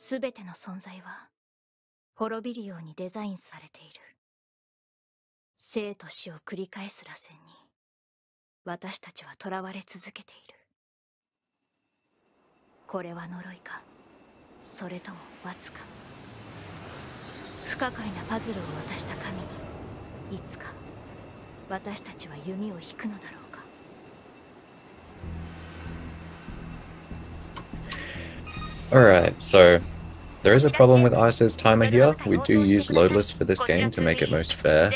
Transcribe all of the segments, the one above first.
すべての存在は滅びるようにデザインされている。生と死を繰り返す螺旋に私たちは囚われ続けている。これは呪いか、それとも罰か。不可解なパズルを渡した神にいつか私たちは弓を引くのだろうか。Alright, so there is a problem with Ice's timer here. We do use loadless for this game to make it most fair,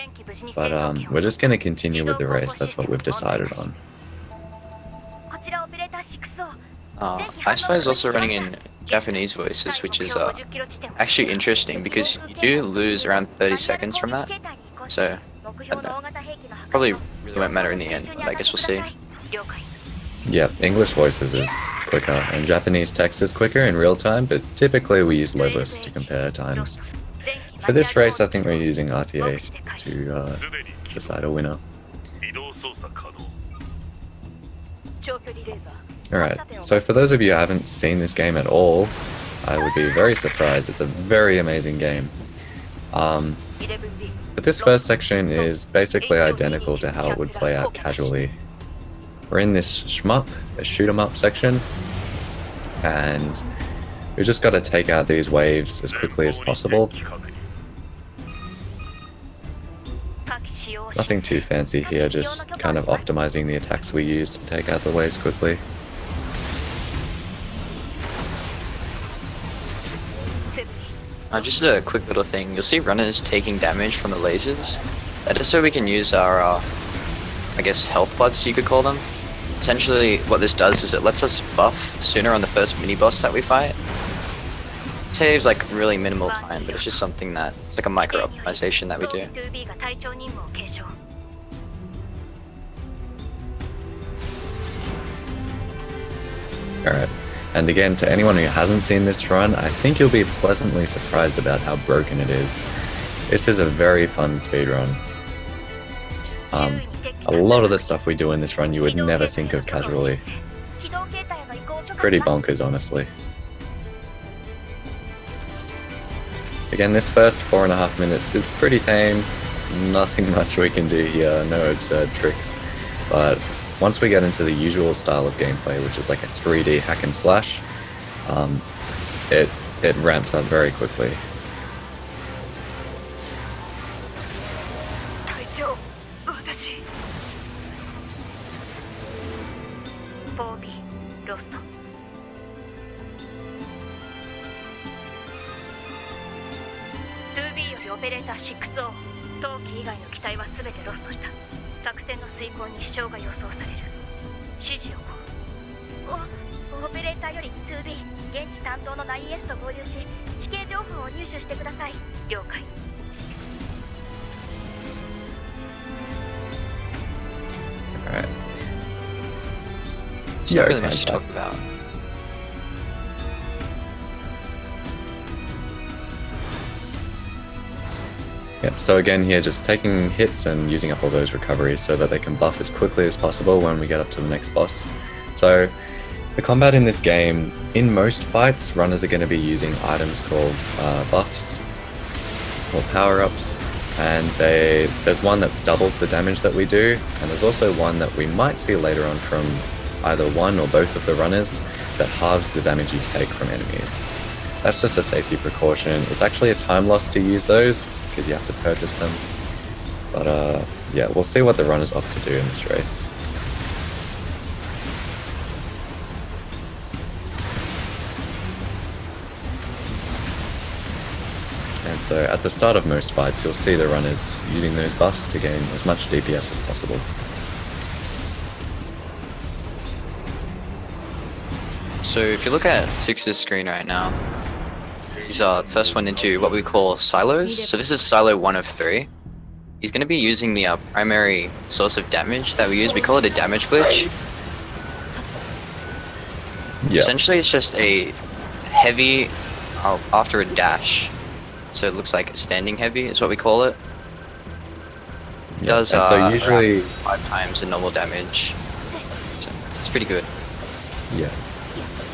but we're just going to continue with the race. That's what we've decided on. Icefire is also running in Japanese voices, which is actually interesting because you do lose around 30 seconds from that. So, I don't know. Probably really won't matter in the end, but I guess we'll see. Yeah, English voices is quicker, and Japanese text is quicker in real time, but typically we use loadless to compare times. For this race, I think we're using RTA to decide a winner. Alright, so for those of you who haven't seen this game at all, I would be very surprised. It's a very amazing game. But this first section is basically identical to how it would play out casually. We're in this shmup, a shoot 'em up section, and we've just got to take out these waves as quickly as possible. Nothing too fancy here, just kind of optimizing the attacks we use to take out the waves quickly. Just a quick little thing, you'll see runners taking damage from the lasers. That is so we can use our, I guess, health pods you could call them. Essentially, what this does is it lets us buff sooner on the first mini-boss that we fight. It saves like really minimal time, but it's just something that, it's like a micro-optimization that we do. Alright, and again, to anyone who hasn't seen this run, I think you'll be pleasantly surprised about how broken it is. This is a very fun speedrun. A lot of the stuff we do in this run you would never think of casually. It's pretty bonkers, honestly. Again, this first 4.5 minutes is pretty tame. Nothing much we can do here, no absurd tricks. But once we get into the usual style of gameplay, which is like a 3D hack and slash, it ramps up very quickly. Alright. There's not really much to talk about. Yep, so again here, just taking hits and using up all those recoveries so that they can buff as quickly as possible when we get up to the next boss. So, the combat in this game, in most fights, runners are going to be using items called buffs, or power-ups, and there's one that doubles the damage that we do, and there's also one that we might see later on from either one or both of the runners that halves the damage you take from enemies. That's just a safety precaution. It's actually a time loss to use those, because you have to purchase them. But yeah, we'll see what the runners opt to do in this race. And so at the start of most fights, you'll see the runners using those buffs to gain as much DPS as possible. So if you look at Six's screen right now, he's the first one into what we call silos. So this is silo 1 of 3. He's going to be using the primary source of damage that we use. We call it a damage glitch. Yeah. Essentially it's just a heavy after a dash. So it looks like a standing heavy is what we call it. It does so usually 5 times the normal damage. So it's pretty good. Yeah.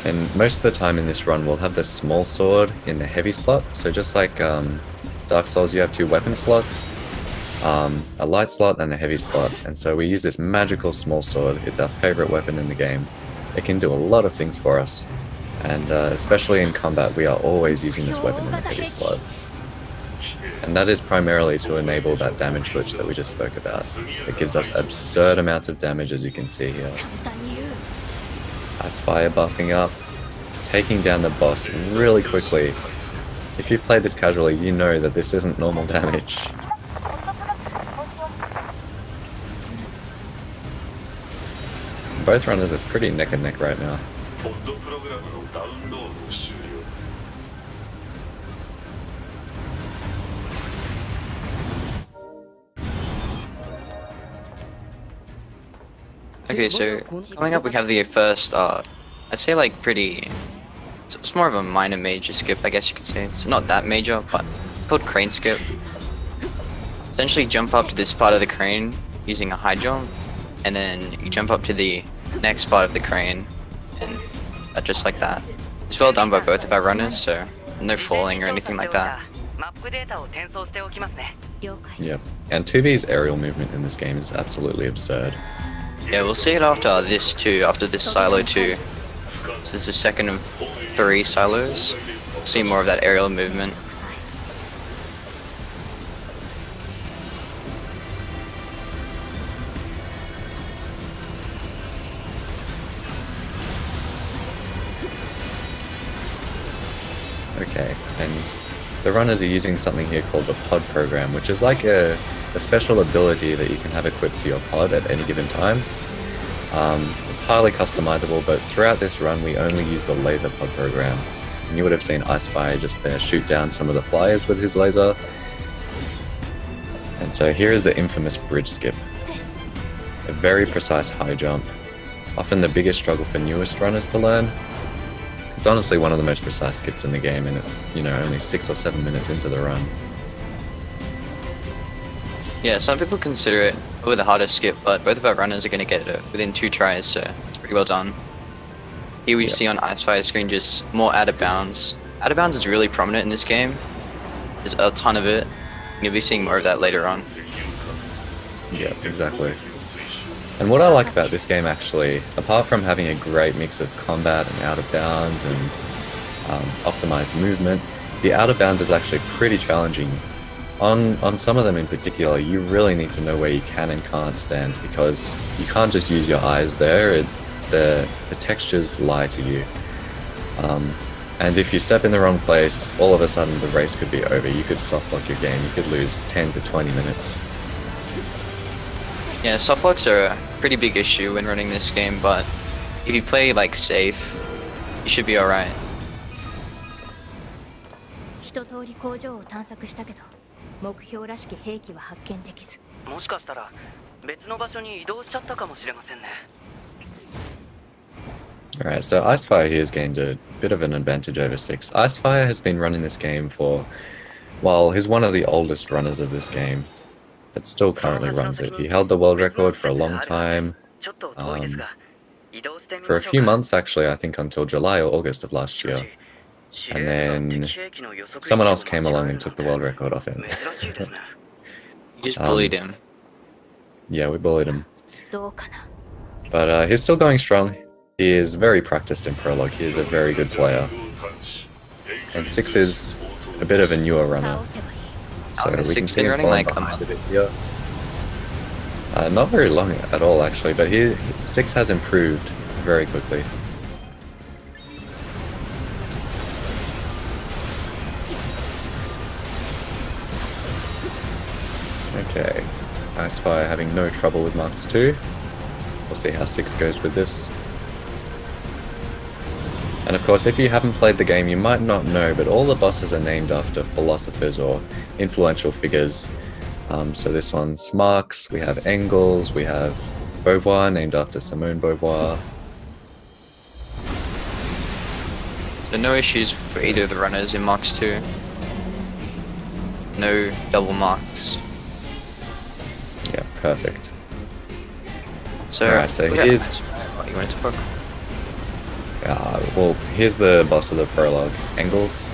And most of the time in this run, we'll have the small sword in the heavy slot. So just like Dark Souls, you have 2 weapon slots, a light slot and a heavy slot. And so we use this magical small sword. It's our favorite weapon in the game. It can do a lot of things for us. And especially in combat, we are always using this weapon in the heavy slot. And that is primarily to enable that damage glitch that we just spoke about. It gives us absurd amounts of damage, as you can see here. Icefire buffing up, taking down the boss really quickly. If you've played this casually, you know that this isn't normal damage. Both runners are pretty neck and neck right now. Okay, so coming up we have the first, I'd say like pretty, it's more of a minor major skip, I guess you could say. It's not that major, but it's called crane skip. Essentially jump up to this part of the crane using a high jump, and then you jump up to the next part of the crane, and just like that. It's well done by both of our runners, so no falling or anything like that. Yep, and 2B's aerial movement in this game is absolutely absurd. Yeah, we'll see it after this too, after this silo too. This is the second of 3 silos. We'll see more of that aerial movement. Okay, and the runners are using something here called the pod program, which is like a special ability that you can have equipped to your pod at any given time. It's highly customizable, but throughout this run we only use the laser pod program. And you would have seen Icefire just there shoot down some of the flyers with his laser. And so here is the infamous bridge skip. A very precise high jump, often the biggest struggle for newest runners to learn. It's honestly one of the most precise skips in the game, and it's, you know, only 6 or 7 minutes into the run. Yeah, some people consider it probably the hardest skip, but both of our runners are going to get it within 2 tries, so it's pretty well done. Here we see on Icefire's screen just more out of bounds. Out of bounds is really prominent in this game. There's a ton of it. You'll be seeing more of that later on. Yeah, exactly. And what I like about this game actually, apart from having a great mix of combat and out of bounds and optimized movement, the out of bounds is actually pretty challenging. On some of them in particular, you really need to know where you can and can't stand, because you can't just use your eyes there. The textures lie to you. And if you step in the wrong place, all of a sudden the race could be over. You could softlock your game. You could lose 10 to 20 minutes. Yeah, softlocks are a pretty big issue when running this game, but if you play like safe, you should be alright. 一通り工場を探索したけど、目標らしき兵器は発見できず。もしかしたら別の場所に移動しちゃったかもしれませんね。Alright, so Icefire here has gained a bit of an advantage over Six. Icefire has been running this game for, well, he's one of the oldest runners of this game, but still currently runs it. He held the world record for a long time, for a few months actually, I think until July or August of last year. And then someone else came along and took the world record off him. You just bullied him. Yeah, we bullied him. But he's still going strong. He is very practiced in Prologue. He is a very good player. And Six is a bit of a newer runner. So we can see him running like a month. Here. Not very long at all actually, but Six has improved very quickly. Okay, Icefire having no trouble with Marcus 2. We'll see how 6 goes with this. And of course, if you haven't played the game, you might not know, but all the bosses are named after philosophers or influential figures. So this one's Marx, we have Engels, we have Beauvoir, named after Simone Beauvoir. So no issues for either of the runners in Marks 2. No double marks. Yeah, perfect. So, alright, so here's... You wanted to book? Well, here's the boss of the prologue, Engels.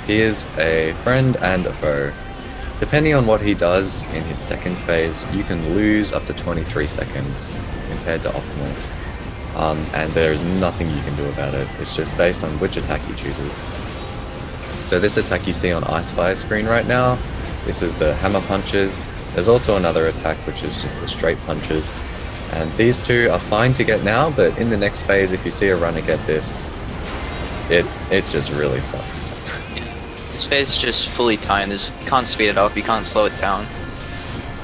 He is a friend and a foe. Depending on what he does in his second phase, you can lose up to 23 seconds compared to optimal. And there's nothing you can do about it. It's just based on which attack he chooses. So this attack you see on Icefire screen right now, this is the hammer punches. There's also another attack which is just the straight punches. And these two are fine to get now, but in the next phase, if you see a runner get this, it just really sucks. This phase is just fully timed. You can't speed it up, you can't slow it down.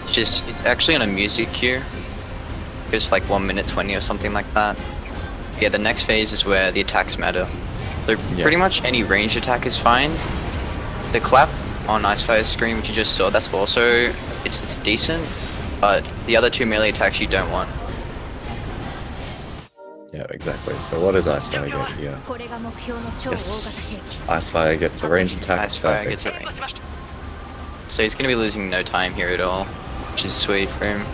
It's actually on a music cue. It's like 1 minute 20 or something like that. Yeah, the next phase is where the attacks matter. So pretty much any ranged attack is fine. The clap on Icefire's screen, which you just saw, that's also, it's decent, but the other two melee attacks you don't want. Yeah, exactly. So what does Icefire get here? Yes, Icefire gets a ranged attack. Icefire gets a ranged. So he's going to be losing no time here at all, which is sweet for him.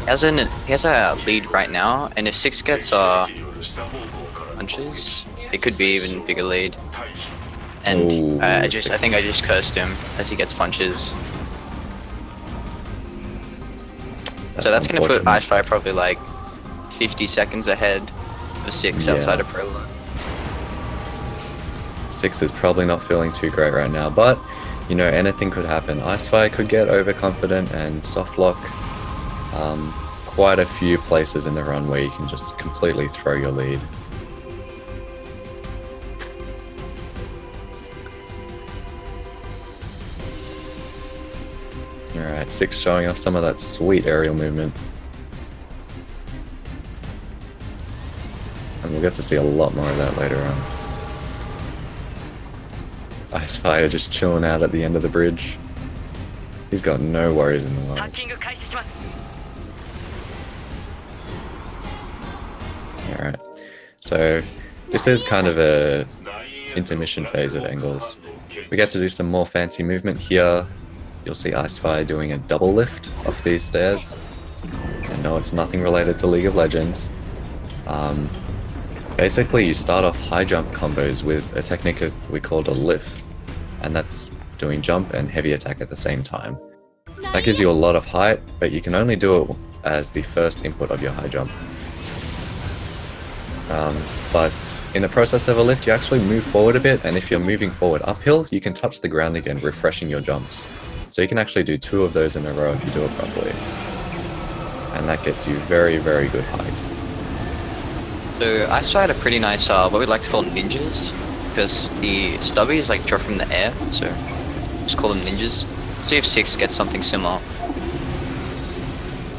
He has a lead right now, and if 6 gets punches, it could be even bigger lead. And Ooh, I think I just cursed him as he gets punches. So that's gonna put Icefire probably like 50 seconds ahead of 6 outside of prologue. 6 is probably not feeling too great right now, but you know, anything could happen. Icefire could get overconfident and soft lock quite a few places in the run where you can just completely throw your lead. Alright, 6 showing off some of that sweet aerial movement. And we'll get to see a lot more of that later on. Icefire just chilling out at the end of the bridge. He's got no worries in the world. Alright, so this is kind of a intermission phase of Engels. We get to do some more fancy movement here. You'll see Icefire doing a double lift off these stairs. And no, it's nothing related to League of Legends. Basically, you start off high jump combos with a technique that we called a lift. And that's doing jump and heavy attack at the same time. That gives you a lot of height, but you can only do it as the first input of your high jump. But in the process of a lift, you actually move forward a bit, and if you're moving forward uphill, you can touch the ground again, refreshing your jumps. So you can actually do 2 of those in a row if you do it properly. And that gets you very, very good height. So Icefire had a pretty nice, what we'd like to call ninjas, because the stubbies like drop from the air, so just call them ninjas. See if 6 gets something similar.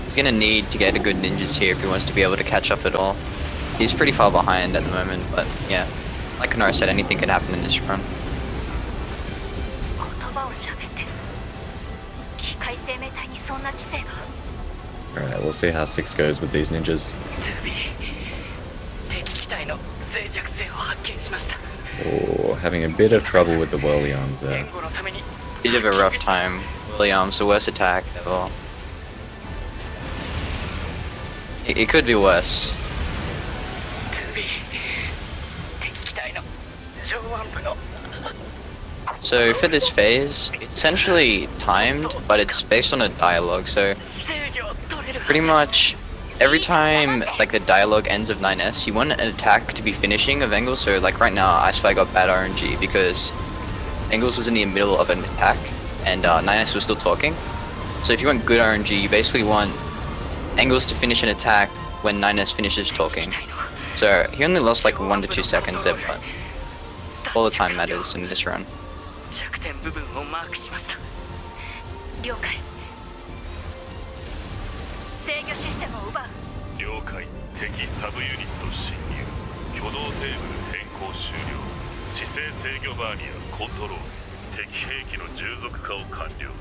He's gonna need to get a good ninjas here if he wants to be able to catch up at all. He's pretty far behind at the moment, but yeah, like Kanara said, anything could happen in this run. Alright, we'll see how 6 goes with these ninjas. Oh, having a bit of trouble with the whirly arms there. Bit of a rough time. Whirly arms, the worst attack ever. It could be worse. So for this phase, it's essentially timed, but it's based on a dialogue, so pretty much every time like the dialogue ends of 9S, you want an attack to be finishing of Engels, so like right now Icefire got bad RNG because Engels was in the middle of an attack and 9S was still talking. So if you want good RNG, you basically want Engels to finish an attack when 9S finishes talking. So he only lost like 1 to 2 seconds there, but all the time matters in this run. 了解。敵サブユニット侵入。挙動テーブル変更終了。姿勢制御バーニアコントロール。敵兵器の従属化を完了。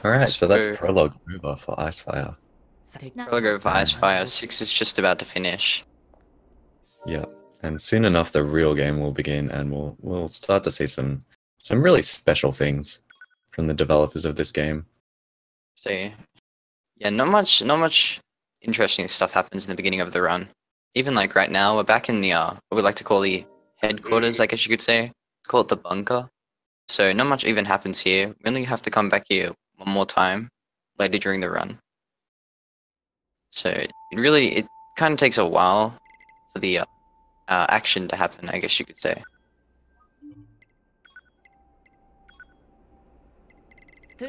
Alright, so that's So- prologue over for Icefire. Prologue over Icefire. 6 is just about to finish. Yeah, and soon enough the real game will begin, and we'll start to see some really special things from the developers of this game. So yeah, not much interesting stuff happens in the beginning of the run. Even like right now, we're back in the what we like to call the headquarters, I guess you could say. Call it the bunker. So not much even happens here. We only have to come back here one more time later during the run. So it kind of takes a while for the action to happen, I guess you could say.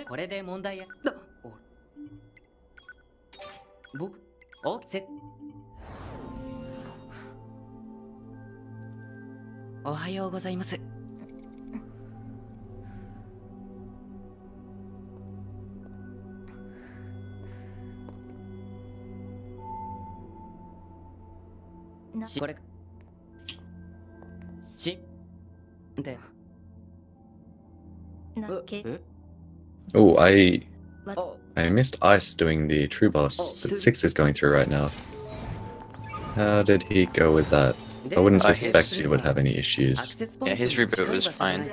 これで問題や僕おはようございます。これでOh, I missed Ice doing the true boss that 6 is going through right now. How did he go with that? I wouldn't suspect he would have any issues. Yeah, his reboot was fine.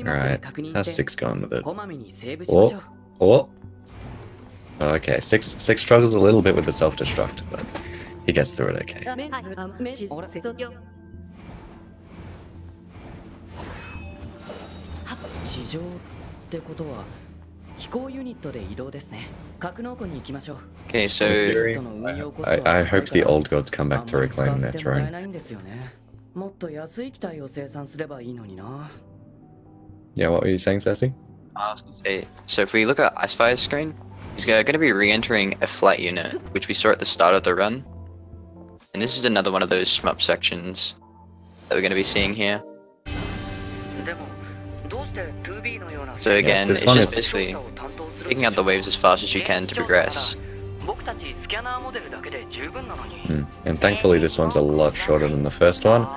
Alright, how's 6 going with it? Oh! Okay, 6 struggles a little bit with the self-destruct, but he gets through it okay. 地上ってことは飛行ユニットで移動ですね。格納庫に行きましょう。 Okay, so I hope the old gods come back to reclaim their throne. もっと安い機体を生産すればいいのにな。 Yeah, what were you saying, Cersei? I was gonna say, so if we look at Icefire's screen, he's going to be re-entering a flight unit, which we saw at the start of the run. And this is another one of those shmup sections that we're going to be seeing here. So again, this it's one just is- basically taking out the waves as fast as you can to progress. And thankfully this one's a lot shorter than the first one,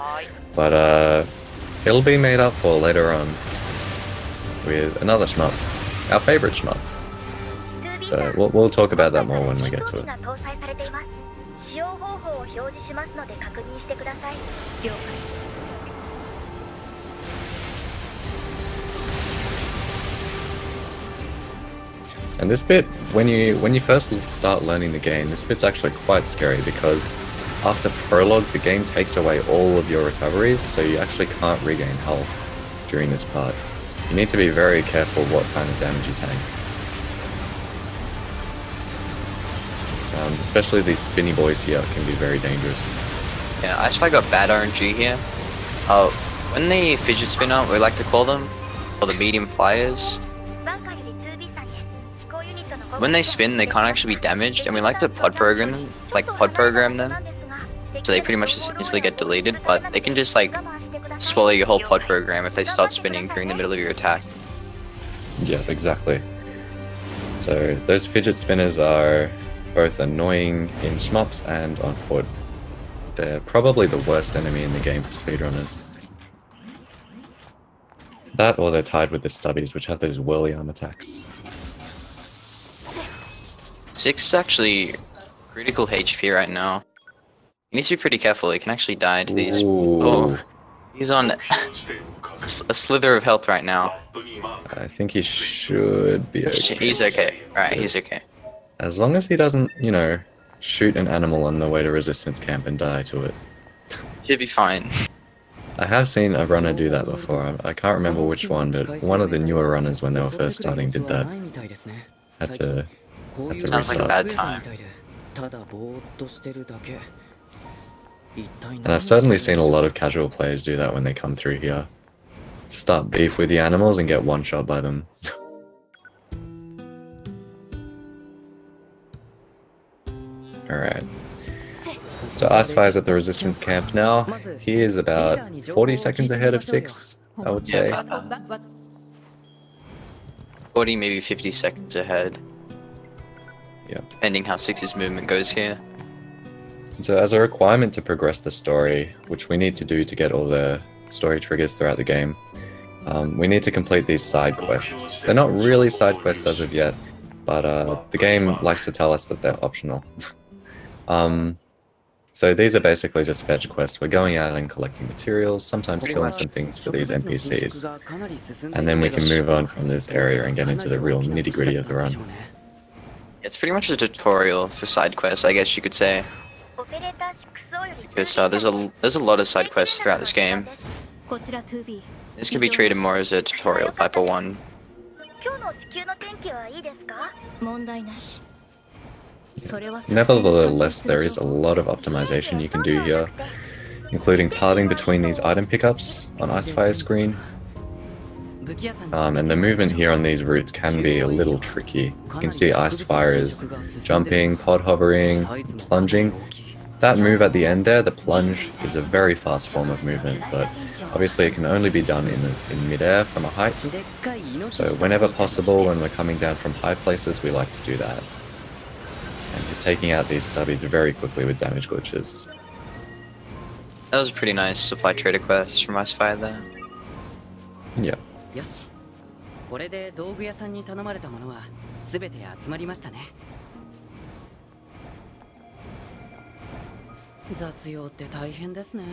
but it'll be made up for later on with another shmup, our favorite shmup. We'll talk about that more when we get to it. And this bit, when you first start learning the game, this bit's actually quite scary because after prologue, the game takes away all of your recoveries, so you actually can't regain health during this part. You need to be very careful what kind of damage you take. Especially these spinny boys here can be very dangerous. Yeah, Icefire got bad RNG here. When they fidget spinner, we like to call them, or the medium flyers, when they spin, they can't actually be damaged, and we like to pod program them, so they pretty much just instantly get deleted, but they can just like swallow your whole pod program if they start spinning during the middle of your attack. Yeah, exactly. So those fidget spinners are both annoying in shmups and on foot. They're probably the worst enemy in the game for speedrunners. That or they're tied with the stubbies, which have those whirly arm attacks. 6 is actually critical HP right now. You need to be pretty careful, he can actually die to these. Ooh. Oh, he's on a slither of health right now. I think he should be okay. He's okay. Alright, he's okay. As long as he doesn't, you know, shoot an animal on the way to resistance camp and die to it. He'll be fine. I have seen a runner do that before. I can't remember which one, but one of the newer runners when they were first starting did that. Had to Sounds like a restart. bad time. And I've certainly seen a lot of casual players do that when they come through here. Start beef with the animals and get one shot by them. Alright. So Icefire's at the resistance camp now. He is about 40 seconds ahead of 6, I would say. Yeah, about that. 40, maybe 50 seconds ahead. Yeah. Depending how 6's movement goes here. So as a requirement to progress the story, which we need to do to get all the story triggers throughout the game, we need to complete these side quests. They're not really side quests as of yet, but the game likes to tell us that they're optional. So these are basically just fetch quests. We're going out and collecting materials, sometimes killing some things for these NPCs. And then we can move on from this area and get into the real nitty-gritty of the run. It's pretty much a tutorial for side quests, I guess you could say. Because there's a lot of side quests throughout this game. This can be treated more as a tutorial type of one. Nevertheless, there is a lot of optimization you can do here, including pathing between these item pickups on Icefire's screen. And the movement here on these routes can be a little tricky. You can see Icefire is jumping, pod hovering, plunging. That move at the end there, the plunge, is a very fast form of movement, but obviously it can only be done in mid-air from a height. So whenever possible, when we're coming down from high places, we like to do that. And he's taking out these stubbies very quickly with damage glitches. That was a pretty nice supply trader quest from Icefire there. Yeah. よし、これで道具屋さんに頼まれたものは全て集まりましたね。雑用って大変ですね。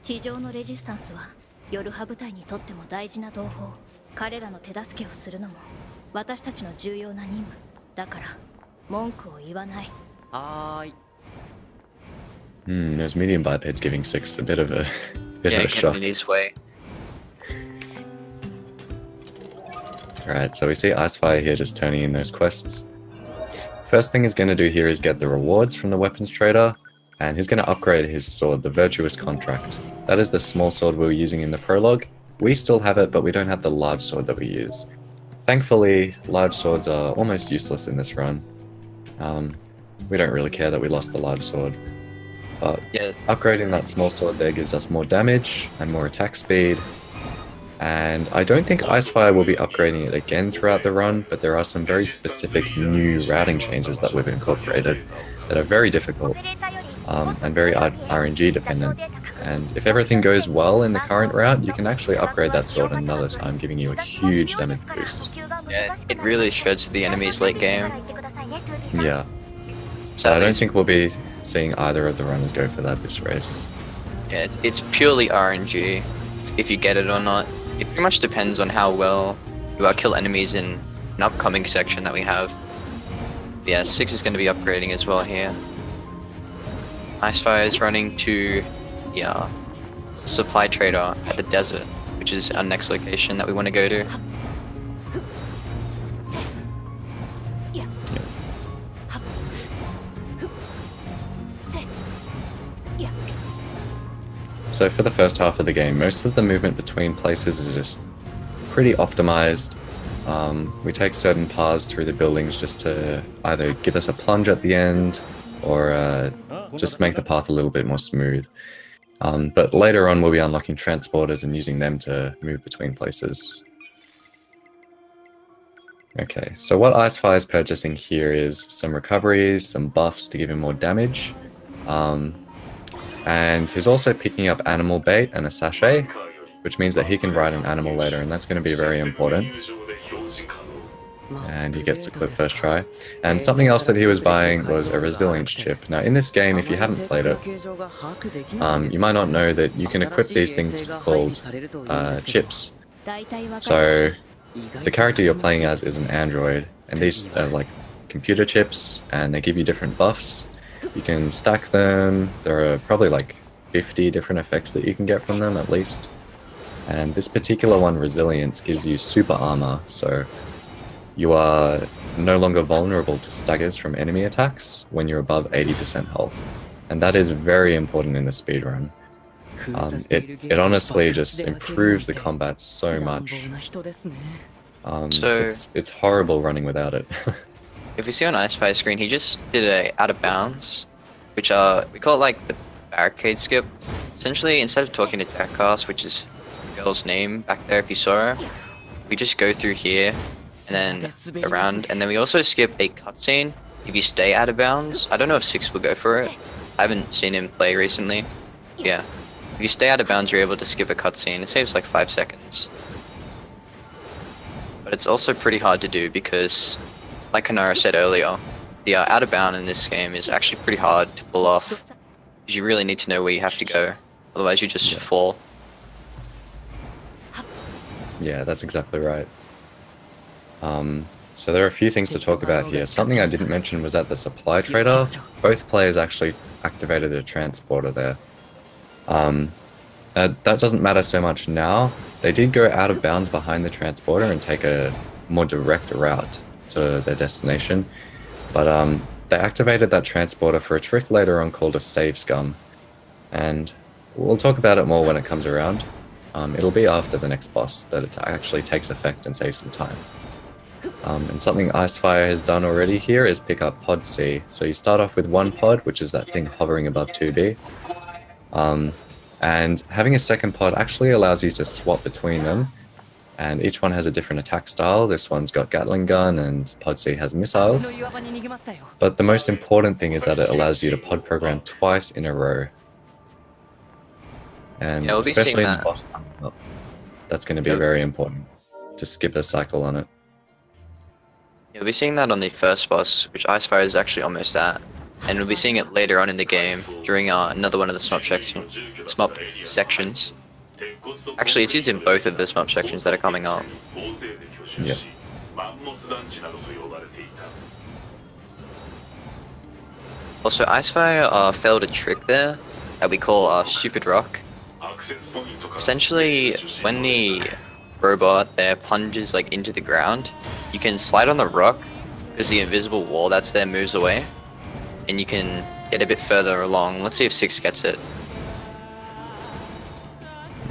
地上のレジスタンスは夜派部隊にとっても大事な同胞。彼らの手助けをするのも私たちの重要な任務だから文句を言わない。はーい。Those medium bipeds giving 6 a bit of a shock. Way. Alright, so we see Icefire here just turning in those quests. First thing he's going to do here is get the rewards from the weapons trader, and he's going to upgrade his sword, the Virtuous Contract. That is the small sword we were using in the prologue. We still have it, but we don't have the large sword that we use. Thankfully, large swords are almost useless in this run. We don't really care that we lost the large sword. But yeah, upgrading that small sword there gives us more damage and more attack speed. And I don't think Icefire will be upgrading it again throughout the run, but there are some very specific new routing changes that we've incorporated that are very difficult and very RNG dependent. And if everything goes well in the current route, you can actually upgrade that sword another time, giving you a huge damage boost. Yeah, it really shreds the enemies late game. Yeah. So I don't think we'll be seeing either of the runners go for that this race. Yeah, it's purely RNG, if you get it or not. It pretty much depends on how well you kill enemies in an upcoming section that we have. But yeah, 6 is going to be upgrading as well here. Icefire is running to the supply trader at the desert, which is our next location that we want to go to. So for the first half of the game, most of the movement between places is just pretty optimized. We take certain paths through the buildings just to either give us a plunge at the end or just make the path a little bit more smooth. But later on we'll be unlocking transporters and using them to move between places. Okay, so what Icefire is purchasing here is some recoveries, some buffs to give him more damage. And he's also picking up animal bait and a sachet, which means that he can ride an animal later, and that's going to be very important. And he gets the clip first try. And something else that he was buying was a resilience chip. Now in this game, if you haven't played it, you might not know that you can equip these things called chips. So the character you're playing as is an android, and these are like computer chips, and they give you different buffs. You can stack them. There are probably like 50 different effects that you can get from them at least. And this particular one, Resilience, gives you super armor, so you are no longer vulnerable to staggers from enemy attacks when you're above 80% health. And that is very important in the speedrun. It honestly just improves the combat so much. It's horrible running without it. If we see on Icefire's screen, he just did a out of bounds, which we call it like the barricade skip. Essentially, instead of talking to Jackass, which is the girl's name back there if you saw her, we just go through here and then around, and then we also skip a cutscene if you stay out of bounds. I don't know if 6 will go for it. I haven't seen him play recently. Yeah, if you stay out of bounds, you're able to skip a cutscene. It saves like 5 seconds. but it's also pretty hard to do because, like Kanara said earlier, the out of bound in this game is actually pretty hard to pull off. Because you really need to know where you have to go, otherwise you just fall. Yeah, that's exactly right. So there are a few things to talk about here. Something I didn't mention was that the supply trader, both players actually activated a transporter there. That doesn't matter so much now. They did go out of bounds behind the transporter and take a more direct route to their destination. But they activated that transporter for a trick later on called a save scum. And we'll talk about it more when it comes around. It'll be after the next boss that it actually takes effect and saves some time. And something Icefire has done already here is pick up pod C. So you start off with one pod, which is that thing hovering above 2B. And having a second pod actually allows you to swap between them. And each one has a different attack style. This one's got Gatling gun and pod C has missiles. But the most important thing is that it allows you to pod program twice in a row. And yeah, we'll especially in that. the boss coming up, that's going to be very important to skip a cycle on it. You'll be seeing that on the first boss, which Icefire is actually almost at. And we'll be seeing it later on in the game during another one of the SMUP sections. Actually, it's used in both of the SMUP sections that are coming up. Yeah. Also, Icefire failed a trick there that we call Stupid Rock. Essentially, when the robot there plunges like into the ground, you can slide on the rock because the invisible wall that's there moves away, and you can get a bit further along. Let's see if 6 gets it.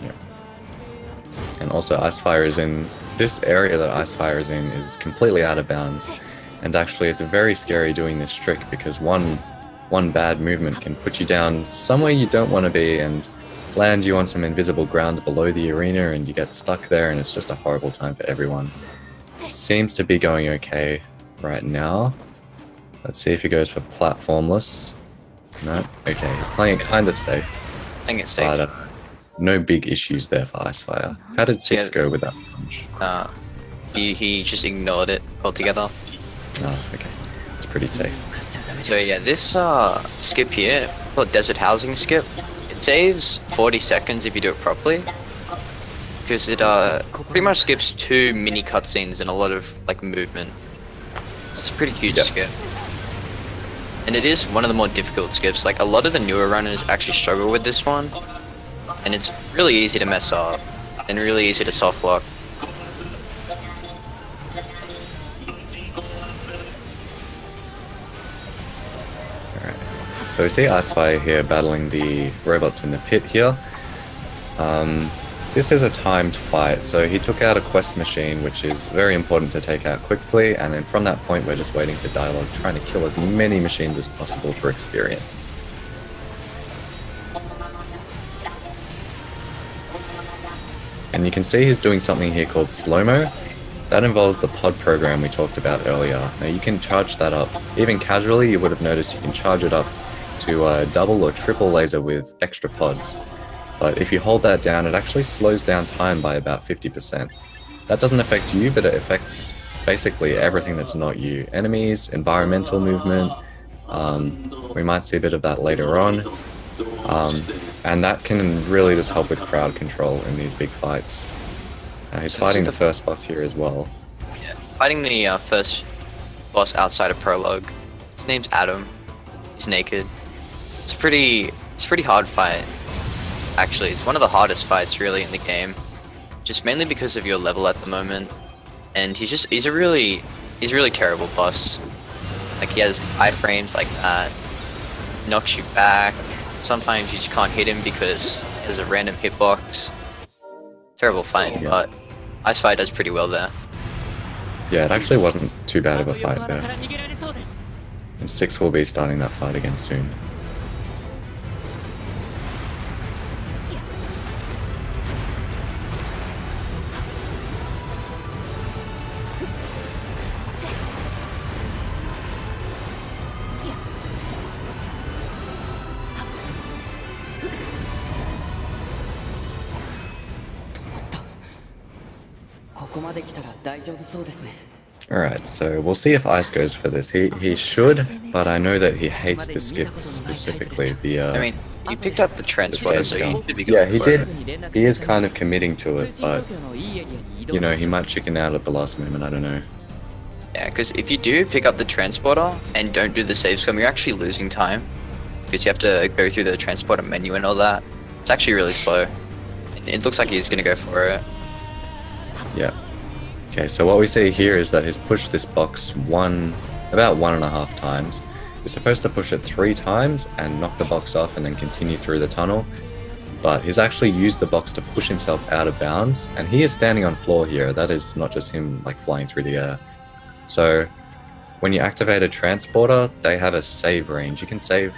Yeah. And also Icefire is in this area that Icefire is in is completely out of bounds, and actually it's very scary doing this trick because one bad movement can put you down somewhere you don't want to be and land you on some invisible ground below the arena, and you get stuck there, and it's just a horrible time for everyone. Seems to be going okay right now. Let's see if he goes for platformless. No? Okay, he's playing it kind of safe. Playing it safe. But, no big issues there for Icefire. How did 6 go with that punch? He just ignored it altogether. Oh, okay. It's pretty safe. So yeah, this skip here, called Desert Housing Skip, it saves 40 seconds if you do it properly. Because it pretty much skips 2 mini cutscenes and a lot of like movement. It's a pretty huge skip. And it is one of the more difficult skips. Like a lot of the newer runners actually struggle with this one. And it's really easy to mess up and really easy to soft lock. So we see Icefire here battling the robots in the pit here. This is a timed fight, so he took out a quest machine, which is very important to take out quickly, and then from that point we're just waiting for dialogue, trying to kill as many machines as possible for experience. And you can see he's doing something here called slow-mo. That involves the pod program we talked about earlier. Now you can charge that up. Even casually, you would have noticed you can charge it up to a double or triple laser with extra pods. But if you hold that down, it actually slows down time by about 50%. That doesn't affect you, but it affects basically everything that's not you. Enemies, environmental movement, we might see a bit of that later on. And that can really just help with crowd control in these big fights. He's fighting the first boss here as well. Yeah, fighting the first boss outside of Prologue. His name's Adam. He's naked. It's a pretty hard fight. Actually, it's one of the hardest fights really in the game. Just mainly because of your level at the moment. And he's a really terrible boss. Like he has iframes like that. Knocks you back. Sometimes you just can't hit him because he has a random hitbox. Terrible fight, but Icefire does pretty well there. Yeah, it actually wasn't too bad of a fight there. And 6 will be starting that fight again soon. こまで来たら大丈夫そうですね。 Alright, so we'll see if Ice goes for this. He should, but I know that he hates the skip specifically. I mean, he picked up the transporter, so he should be Yeah, going he for did. it. He is kind of committing to it, but you know, he might chicken out at the last moment, I don't know. Yeah, because if you do pick up the transporter and don't do the save scum, you're actually losing time. Because you have to go through the transporter menu and all that. It's actually really slow. It looks like he's gonna go for it. Yeah. Okay, so what we see here is that he's pushed this box about 1.5 times. You're supposed to push it 3 times and knock the box off and then continue through the tunnel. But he's actually used the box to push himself out of bounds, and he is standing on floor here. That is not just him like flying through the air. So when you activate a transporter, they have a save range. You can save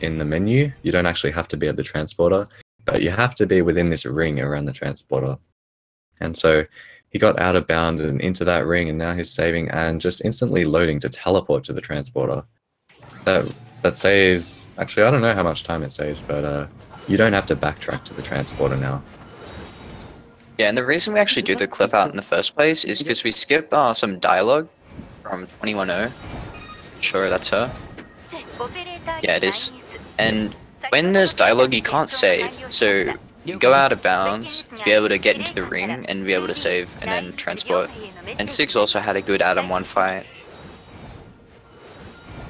in the menu. You don't actually have to be at the transporter, but you have to be within this ring around the transporter. And so he got out of bounds and into that ring, and now he's saving and just instantly loading to teleport to the transporter. That saves, actually I don't know how much time it saves, but you don't have to backtrack to the transporter now. Yeah, and the reason we actually do the clip out in the first place is because we skip some dialogue from 210. Sure, that's her. Yeah, it is. And when there's dialogue, you can't save, so you go out of bounds to be able to get into the ring and be able to save and then transport. And Six also had a good Adam 1 fight.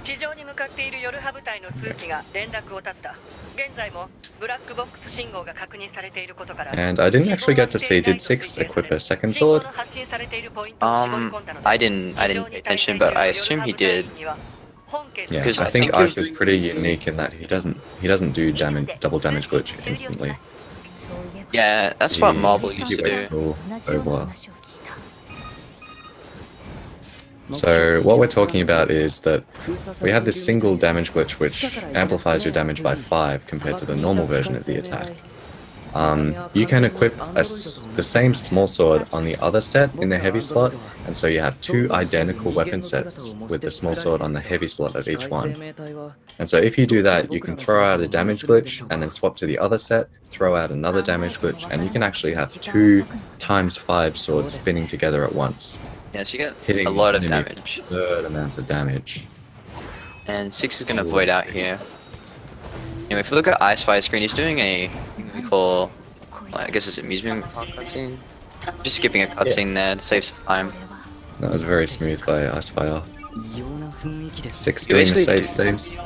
地上に向かっているヨルハ部隊の数機が連絡を絶った。現在もブラックボックス信号が確認されていることから。And I didn't actually get to see, did Six equip a second sword? I didn't pay attention, but I assume he did. Yeah, Because I think Ice is pretty unique in that he doesn't do double damage glitch instantly. Yeah, that's what Marble used to waits do. till over. So what we're talking about is that we have this single damage glitch which amplifies your damage by 5 compared to the normal version of the attack. You can equip the same small sword on the other set in the heavy slot, and so you have 2 identical weapon sets with the small sword on the heavy slot of each one. And so if you do that, you can throw out a damage glitch and then swap to the other set, throw out another damage glitch, and you can actually have 2 times 5 swords spinning together at once. Yeah, so you get Hitting a lot of enemy damage. absurd amounts of damage. And Six is gonna void out here. Anyway, if you look at Icefire screen, he's doing a what we call, well, I guess it's amusement park cutscene. Just skipping a cutscene there to save some time. That was very smooth by Icefire. 6 You doing the basically saves.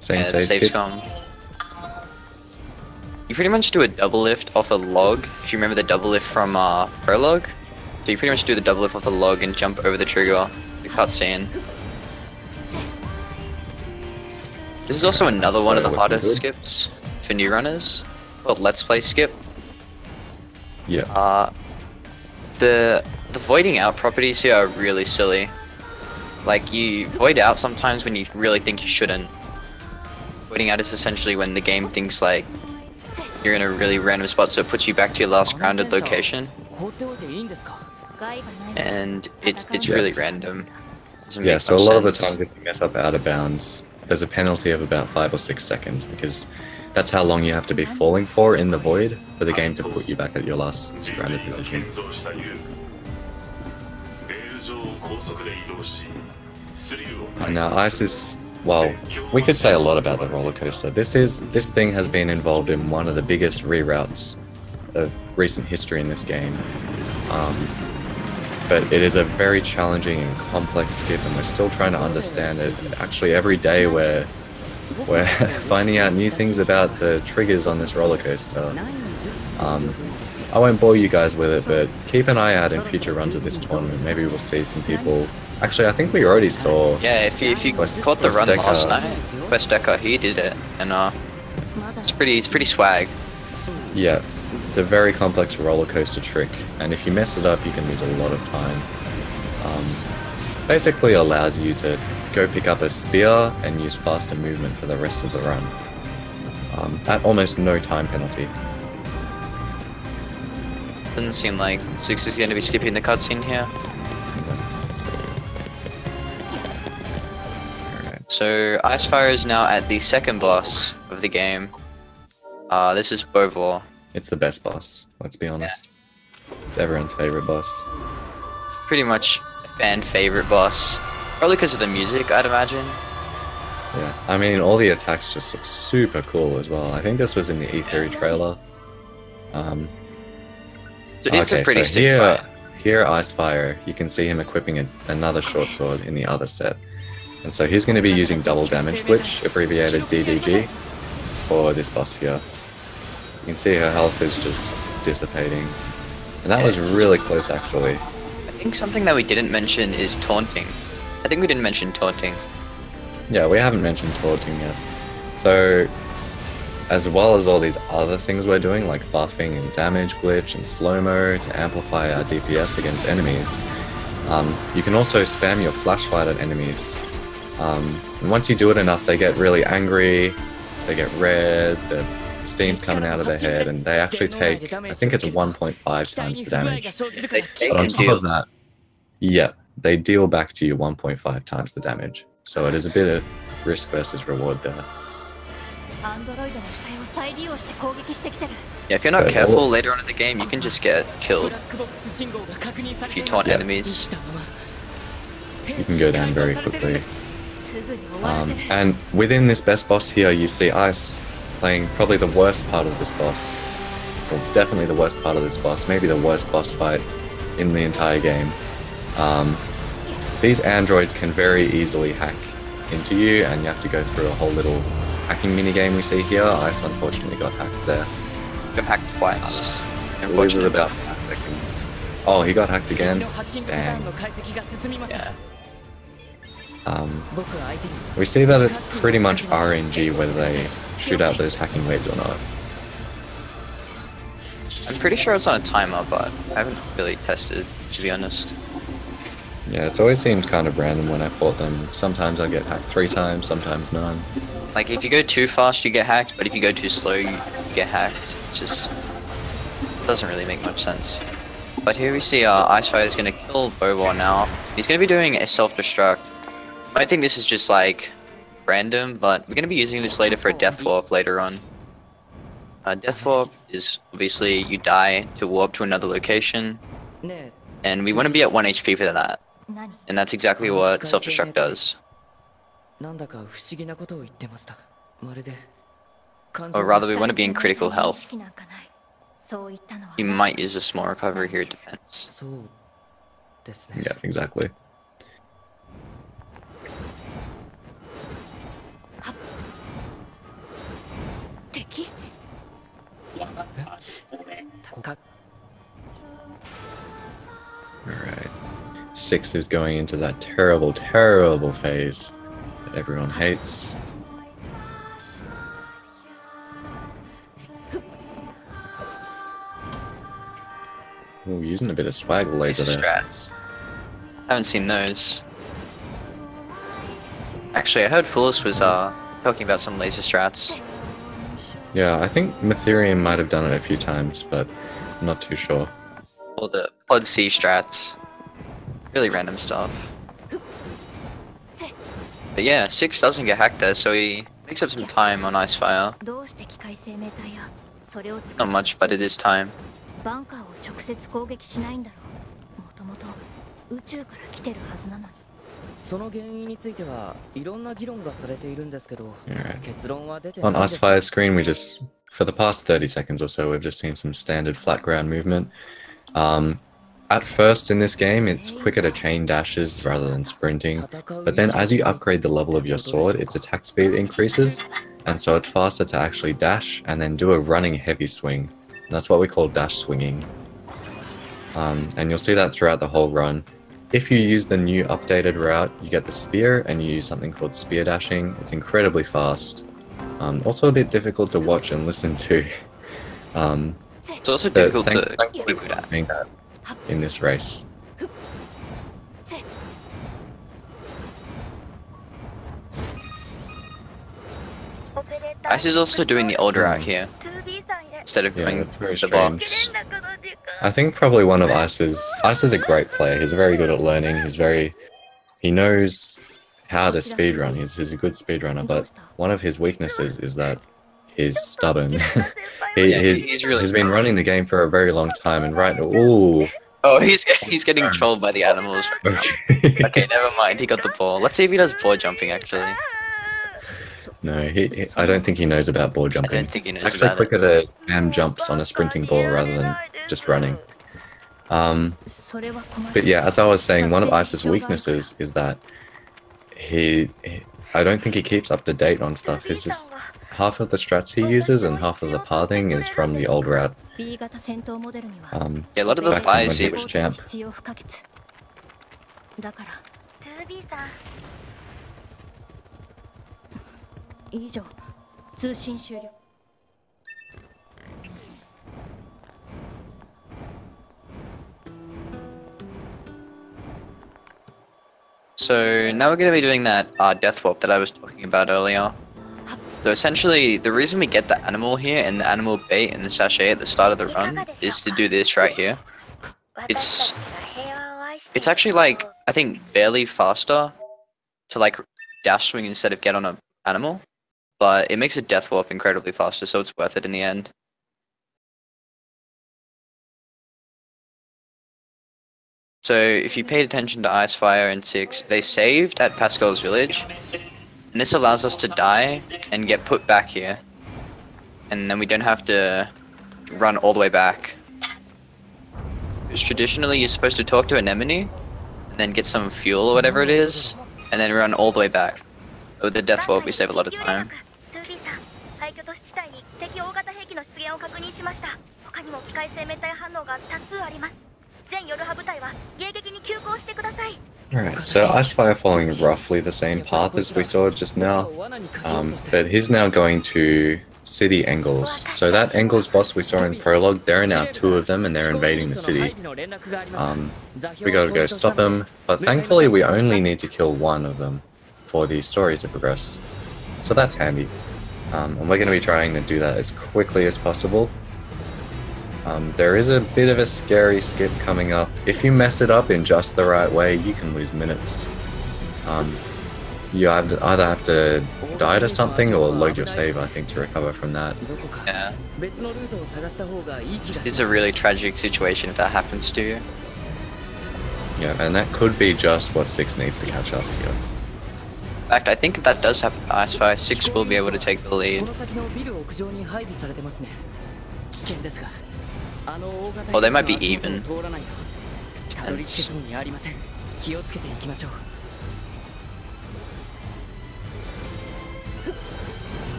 Same Yeah, the save save skip. scum. You pretty much do a double lift off a log. If you remember the double lift from Prologue. So you pretty much do the double lift off the log and jump over the trigger, the cutscene. This is also another one of the harder skips for new runners, called Let's Play skip. Yeah. The voiding out properties here are really silly. Like, you void out sometimes when you really think you shouldn't. Voiding out is essentially when the game thinks like you're in a really random spot, so it puts you back to your last grounded location. And it's really random. Doesn't Yeah, make so a much lot of the sense. times if you mess up out of bounds, there's a penalty of about 5 or 6 seconds, because that's how long you have to be falling for in the void for the game to put you back at your last grounded position. And now Ice is, well, we could say a lot about the roller coaster. This thing has been involved in one of the biggest reroutes of recent history in this game. But it is a very challenging and complex skip, and we're still trying to understand it. Actually, every day we're finding out new things about the triggers on this roller coaster. I won't bore you guys with it, but keep an eye out in future runs of this tournament. Maybe we'll see some people. Actually, I think we already saw. Yeah, if you caught the run last night, Quest Decker, he did it, and it's pretty swag. Yeah, it's a very complex roller coaster trick, and if you mess it up, you can lose a lot of time. Basically allows you to go pick up a spear and use faster movement for the rest of the run, at almost no time penalty. Doesn't seem like Six is going to be skipping the cutscene here. So Icefire is now at the second boss of the game. This is Beauvoir. It's the best boss, let's be honest. It's everyone's favorite boss. pretty much a fan favorite boss. Probably because of the music, I'd imagine. Yeah, I mean, all the attacks just look super cool as well. I think this was in the E3 trailer. So it's a pretty stick here, fight. here, Icefire, you can see him equipping another short sword in the other set. And so he's going to be using double damage glitch, abbreviated DDG, for this boss here. You can see her health is just dissipating. And that was really close, actually. I think something that we didn't mention is taunting. I think we didn't mention taunting. Yeah, we haven't mentioned taunting yet. So, as well as all these other things we're doing, like buffing and damage glitch and slow-mo to amplify our DPS against enemies, you can also spam your flashlight at enemies. And once you do it enough, they get really angry, they get red, the steam's coming out of their head, and they actually take, I think it's 1.5 times the damage. They take But on a top deal. of that, yeah, they deal back to you 1.5 times the damage. So it is a bit of risk versus reward there. アンドロイドの死体を再利用して攻撃してきてる。 Yeah, if you're not Okay, careful well- later on in the game, you can just get ブ killed ラックボックス信号が確認されて if you います taunt enemies. You can go down very quickly. すぐに終わらせる。 And within this best boss here, you see Ice playing probably the worst part of this boss. Well, definitely the worst part of this boss, maybe the worst boss fight in the entire game. These androids can very easily hack into you, and you have to go through a whole little hacking minigame we see here. Ice unfortunately got hacked there. Got hacked twice. Loses Unfortunately. about 5 seconds. Oh, he got hacked 敵 again? のハッキングパターン Dang. の解析が進みました Yeah.僕は相手に We see that it's pretty much RNG whether they shoot out those hacking waves or not. I'm pretty sure it's on a timer, but I haven't really tested, to be honest. Yeah, it's always seemed kind of random when I fought them. Sometimes I get hacked 3 times, sometimes none. Like, if you go too fast, you get hacked, but if you go too slow, you get hacked. It just doesn't really make much sense. But here we see Icefire is going to kill Bobor now. He's going to be doing a self-destruct. I think this is just, like, random, but we're going to be using this later for a death warp later on. Death warp is, obviously, you die to warp to another location, ね and we want to be at 1 HP for that. 何？ And that's exactly what self-destruct does. えなんだか不思議なことを言ってましたまるで Or rather, we want to be in critical 意 health. 識なんかない。そう言ったのは You might use a small recovery here defense. そうですね Yeah, exactly. 敵？か Alright. 6 is going into that terrible, terrible phase that everyone hates. Ooh, using a bit of swag laser Laser there. strats. Haven't seen those. Actually, I heard Fullis was talking about some laser strats. Yeah, I think Mytherium might have done it a few times, but I'm not too sure. Or the Pod C strats. Really random stuff. But yeah, 6 doesn't get hacked there, so he makes up some time on Icefire. どうして機械生命体やそれを使 Not much, but it is time. バンカーを直接攻撃しないんだろう。もともと宇宙から来てるはずなのに。その原因についてはいろんな議論がされているんですけど Alright. 結論は出てな On いです Icefire screen, we just, for the past 30 seconds or so, we've just seen some standard flat ground movement. At first in this game, it's quicker to chain dashes rather than sprinting, but then as you upgrade the level of your sword, its attack speed increases, and so it's faster to actually dash and then do a running heavy swing. And that's what we call dash swinging. And you'll see that throughout the whole run. If you use the new updated route, you get the spear and you use something called spear dashing. It's incredibly fast. Also a bit difficult to watch and listen to. It's also But difficult to thankfully keep we're good not at. doing that in this race. Ice is also doing the older route here, instead of Yeah, going that's very the strange. box. I think probably one of Ice is a great player. He's very good at learning. He knows how to speedrun. He's a good speedrunner, but one of his weaknesses is that he's stubborn. Yeah, he's really he's been running the game for a very long time, and right, ooh, Oh, he's getting trolled by the animals. Okay. Okay, never mind. He got the ball. Let's see if he does ball jumping actually. No, I don't think he knows about ball jumping. don't think he knows it's actually about it. quicker to spam jumps on a sprinting ball rather than just running. But yeah, as I was saying, one of Ice's weaknesses is that I don't think he keeps up to date on stuff. He's just half of the strats he uses and half of the pathing is from the old route. Yeah, a lot of the back when buys he he was champ. だから 2B さん以上通信終了 So now we're going to be doing that death warp that I was talking about earlier. So essentially, the reason we get the animal here and the animal bait and the sachet at the start of the run is to do this right here. It's actually like, I think, barely faster to like dash swing instead of get on an animal, but it makes a death warp incredibly faster, so it's worth it in the end. So if you paid attention to Icefire and 6, they saved at Pascal's village, and this allows us to die and get put back here, and then we don't have to run all the way back. Because traditionally you're supposed to talk to an enemy, and then get some fuel or whatever it is, and then run all the way back. With the death warp we save a lot of time. Alright, so Icefire following roughly the same path as we saw just now, but he's now going to City Engels. So that Engels boss we saw in Prologue, there are now 2 of them and they're invading the city. We gotta go stop them, but thankfully we only need to kill 1 of them for the story to progress. So that's handy. And we're going to be trying to do that as quickly as possible. There is a bit of a scary skip coming up. If you mess it up in just the right way, you can lose minutes. You either have to die to something or load your save, I think, to recover from that. Yeah. It's a really tragic situation if that happens to you. Yeah, and that could be just what 6 needs to catch up here. In fact, I think if that does happen to Icefire, 6 will be able to take the lead. Or they might be even. Depends.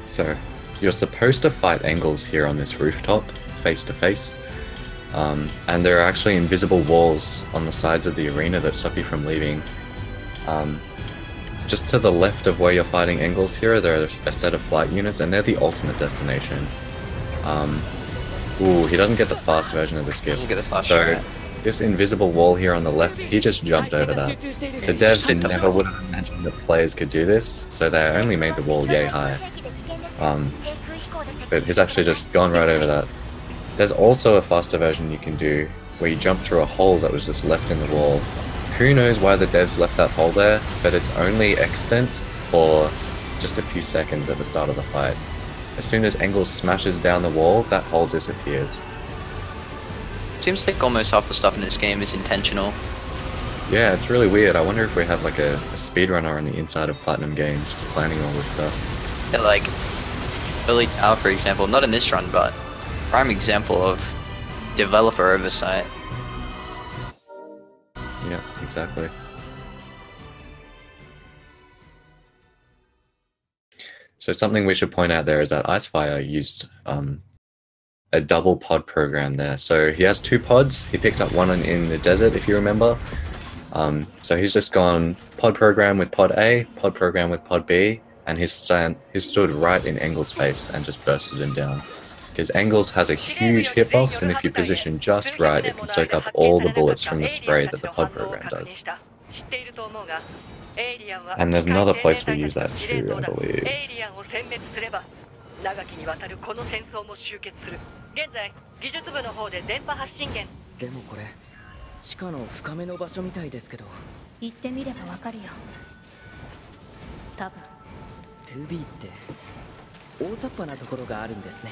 So, you're supposed to fight Engels here on this rooftop, face to face. And there are actually invisible walls on the sides of the arena that stop you from leaving. Just to the left of where you're fighting Engels here, there are a set of flight units, and they're the ultimate destination. Ooh, he doesn't get the fast version of the skip. So, this invisible wall here on the left, he just jumped over that. The devs never would have imagined that players could do this, so they only made the wall yay high. But he's actually just gone right over that. There's also a faster version you can do, where you jump through a hole that was just left in the wall. Who knows why the devs left that hole there, but it's only extant for just a few seconds at the start of the fight. As soon as Engels smashes down the wall, that hole disappears. Seems like almost half the stuff in this game is intentional. Yeah, it's really weird. I wonder if we have like a speedrunner on the inside of Platinum Games just planning all this stuff. Yeah, like Early Tower, for example, not in this run, but prime example of developer oversight. Yeah, exactly. So something we should point out there is that Icefire used a double pod program there. So he has 2 pods. He picked up one in the desert, if you remember. So he's just gone pod program with pod A, pod program with pod B, and he stood right in Engels' face and just bursted him down. Because Engels has a huge hitbox, and if you position just right, it can soak up all the bullets from the spray that the pod program does. And there's another place we use that too, I believe. 言ってみればわかるよ。多分。2B って大雑把なところがあるんですね。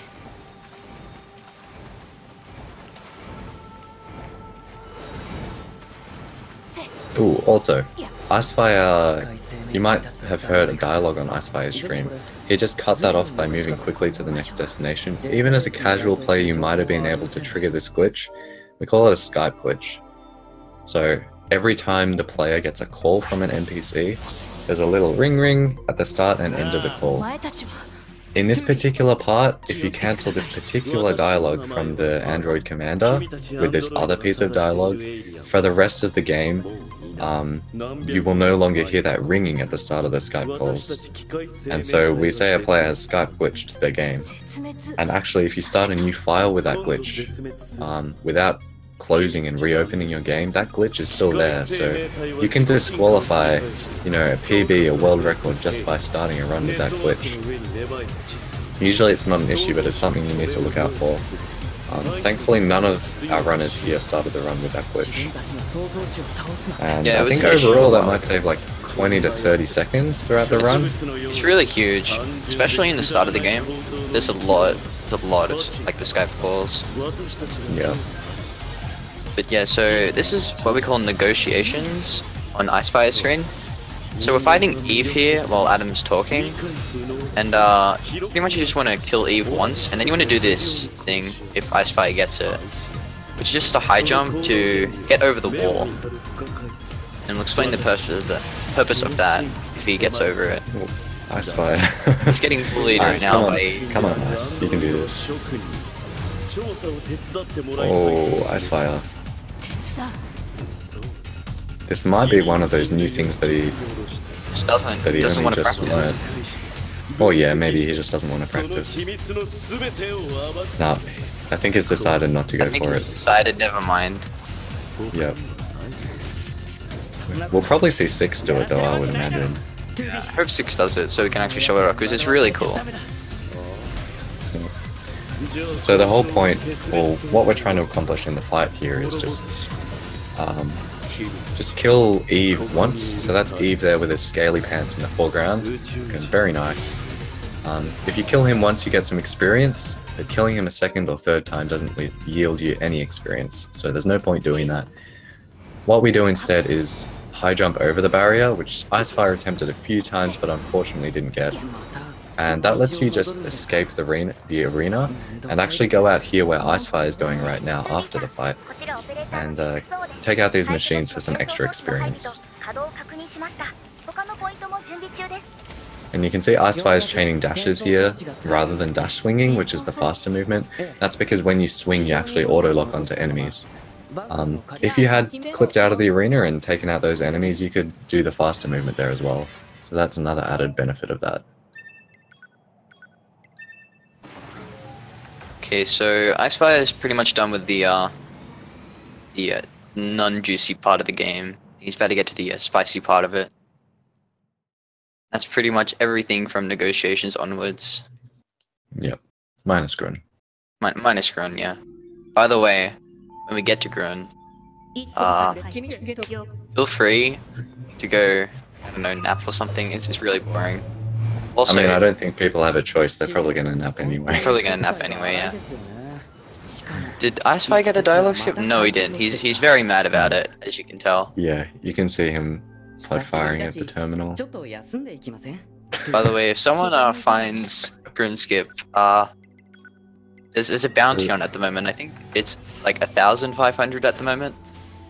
Ooh, also, Icefire, you might have heard a dialogue on Icefire's stream. He just cut that off by moving quickly to the next destination. Even as a casual player, you might have been able to trigger this glitch. We call it a Skype glitch. So, every time the player gets a call from an NPC, there's a little ring ring at the start and end of the call. In this particular part, if you cancel this particular dialogue from the Android commander with this other piece of dialogue, for the rest of the game, you will no longer hear that ringing at the start of the Skype calls. And so we say a player has Skype glitched their game. And actually, if you start a new file with that glitch, without closing and reopening your game, that glitch is still there. So you can disqualify, you know, a PB, a world record, just by starting a run with that glitch. Usually it's not an issue, but it's something you need to look out for. Thankfully, none of our runners here started the run with that glitch. And Yeah, I think overall that might save like 20 to 30 seconds throughout the run. It's really huge, especially in the start of the game. There's a lot of like the Skype calls. Yeah. But yeah, so this is what we call negotiations on Icefire's screen. So we're fighting Eve here while Adam's talking, and pretty much you just want to kill Eve once, and then you want to do this thing if Icefire gets it, which is just a high jump to get over the wall. And we'll explain the purpose of that if he gets over it. Ooh, Icefire. He's getting bullied right now by... Come on, Ice. You can do this. Oh, Icefire. This might be one of those new things that he Just doesn't want to practice. learned. Oh yeah, maybe he just doesn't want to practice. Nah, I think he's decided not to go for it. Decided, never mind. Yep. We'll probably see 6 do it though, I would imagine. I hope 6 does it so we can actually show it off, because it's really cool. So the whole point, or what we're trying to accomplish in the fight here is just kill Eve once. So that's Eve there with his scaly pants in the foreground. Okay, very nice. If you kill him once, you get some experience, but killing him a second or third time doesn't yield you any experience, so there's no point doing that. What we do instead is high jump over the barrier, which Icefire attempted a few times but unfortunately didn't get. And that lets you just escape the arena and actually go out here where Icefire is going right now after the fight, and take out these machines for some extra experience. And you can see Icefire's chaining dashes here rather than dash swinging, which is the faster movement. That's because when you swing you actually auto-lock onto enemies. If you had clipped out of the arena and taken out those enemies, you could do the faster movement there as well. So that's another added benefit of that. Okay, so Icefire is pretty much done with the non-juicy part of the game. He's about to get to the spicy part of it. That's pretty much everything from negotiations onwards. Yep. Minus Grun. Minus Grun, yeah. By the way, when we get to Grun, feel free to go, I don't know, nap or something. It's really boring. Also, I mean, I don't think people have a choice. They're probably going to nap anyway. Probably gonna nap anyway, yeah. Did Icefire get a dialogue script? No, he didn't. He's very mad about it, as you can tell. Yeah, you can see him like firing at the terminal. By the way, if someone finds Grunskip, there's a bounty on at the moment. I think it's like 1,500 at the moment.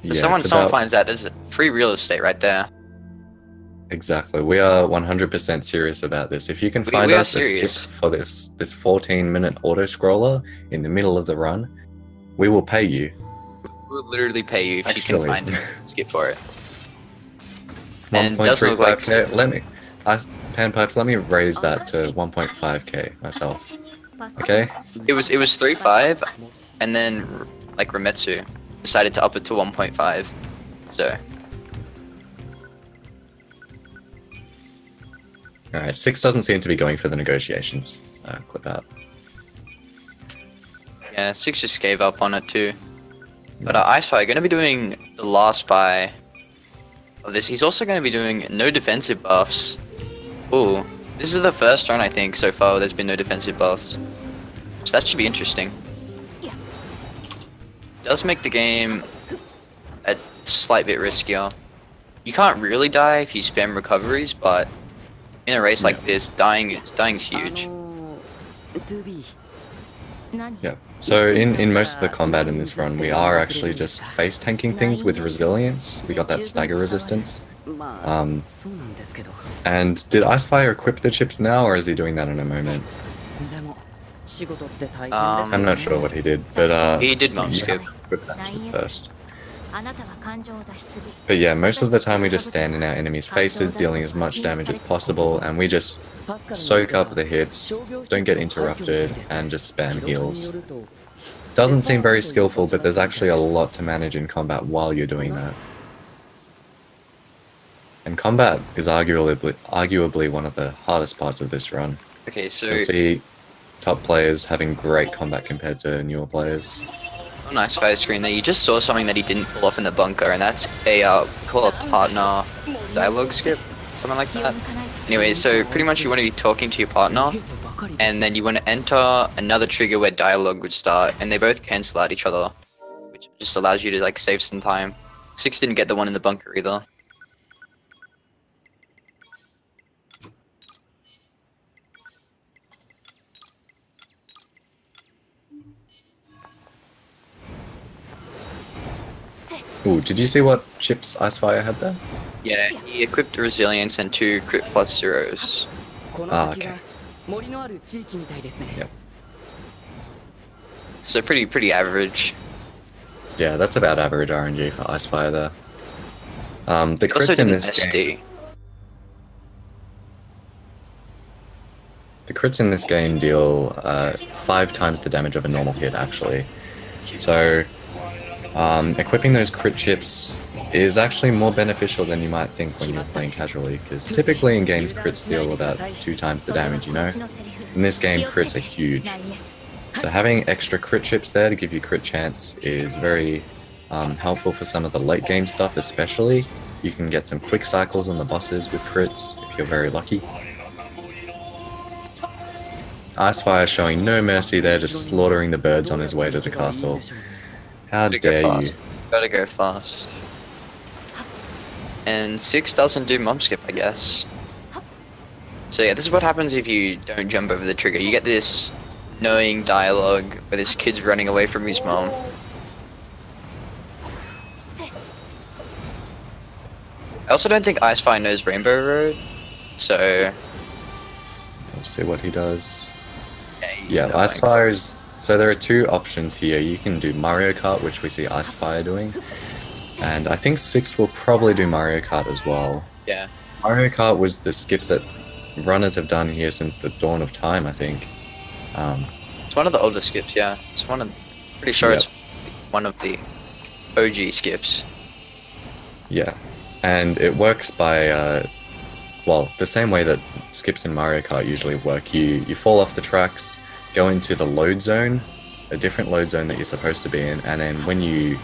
So Yeah, someone about... finds that, there's free real estate right there. Exactly. We are 100% serious about this. If you can find us a skip for this 14-minute auto-scroller in the middle of the run, we will pay you. We'll literally pay you if you can find a skip for it. 1.35k. Let me, Panpipes, let me raise that to 1.5k myself. Okay? It was 3.5, and then like Remetsu decided to up it to 1.5. So. Alright, 6 doesn't seem to be going for the negotiations. Clip out. Yeah, 6 just gave up on it too. But Icefire going to be doing the last by of this, he's also going to be doing no defensive buffs. Ooh, this is the first run I think so far where there's been no defensive buffs. So that should be interesting. Does make the game a slight bit riskier. You can't really die if you spam recoveries, but in a race like this, dying's huge. Yeah. So in most of the combat in this run, we are actually just face tanking things with resilience. We got that stagger resistance. And did Icefire equip the chips now, or is he doing that in a moment? I'm not sure what he did, but he did mom skip first. But yeah, most of the time we just stand in our enemies' faces, dealing as much damage as possible, and we just soak up the hits, don't get interrupted, and just spam heals. Doesn't seem very skillful, but there's actually a lot to manage in combat while you're doing that. And combat is arguably one of the hardest parts of this run. Okay, so you'll see top players having great combat compared to newer players. On Icefire screen there, you just saw something that he didn't pull off in the bunker, and that's a call a partner dialogue skip, something like that. Anyway, so pretty much you want to be talking to your partner, and then you want to enter another trigger where dialogue would start, and they both cancel out each other, which just allows you to like save some time. 6 didn't get the one in the bunker either. Ooh, did you see what chips Icefire had there? Yeah, he equipped resilience and 2 crit plus zeros. Ah, okay. Yep. So pretty average. Yeah, that's about average RNG for Icefire there. The He also crits in did this SD. game. The crits in this game deal 5 times the damage of a normal hit, actually. So, equipping those crit chips is actually more beneficial than you might think when you're playing casually, because typically in games crits deal about 2 times the damage, you know? In this game, crits are huge. So having extra crit chips there to give you crit chance is very helpful for some of the late game stuff especially. You can get some quick cycles on the bosses with crits if you're very lucky. Icefire showing no mercy there, just slaughtering the birds on his way to the castle. How dare you? Gotta go fast. And 6 doesn't do mom skip, I guess. So yeah, this is what happens if you don't jump over the trigger. You get this annoying dialogue where this kid's running away from his mom. I also don't think Icefire knows Rainbow Road, so... Let's see what he does. Yeah, Icefire's... So there are 2 options here. You can do Mario Kart, which we see Icefire doing. And I think 6 will probably do Mario Kart as well. Yeah. Mario Kart was the skip that runners have done here since the dawn of time, I think. It's one of the older skips, yeah. It's one of... Pretty sure it's one of the OG skips. Yeah. And it works by... well, the same way that skips in Mario Kart usually work. You fall off the tracks, go into the load zone, a different load zone that you're supposed to be in, and then when you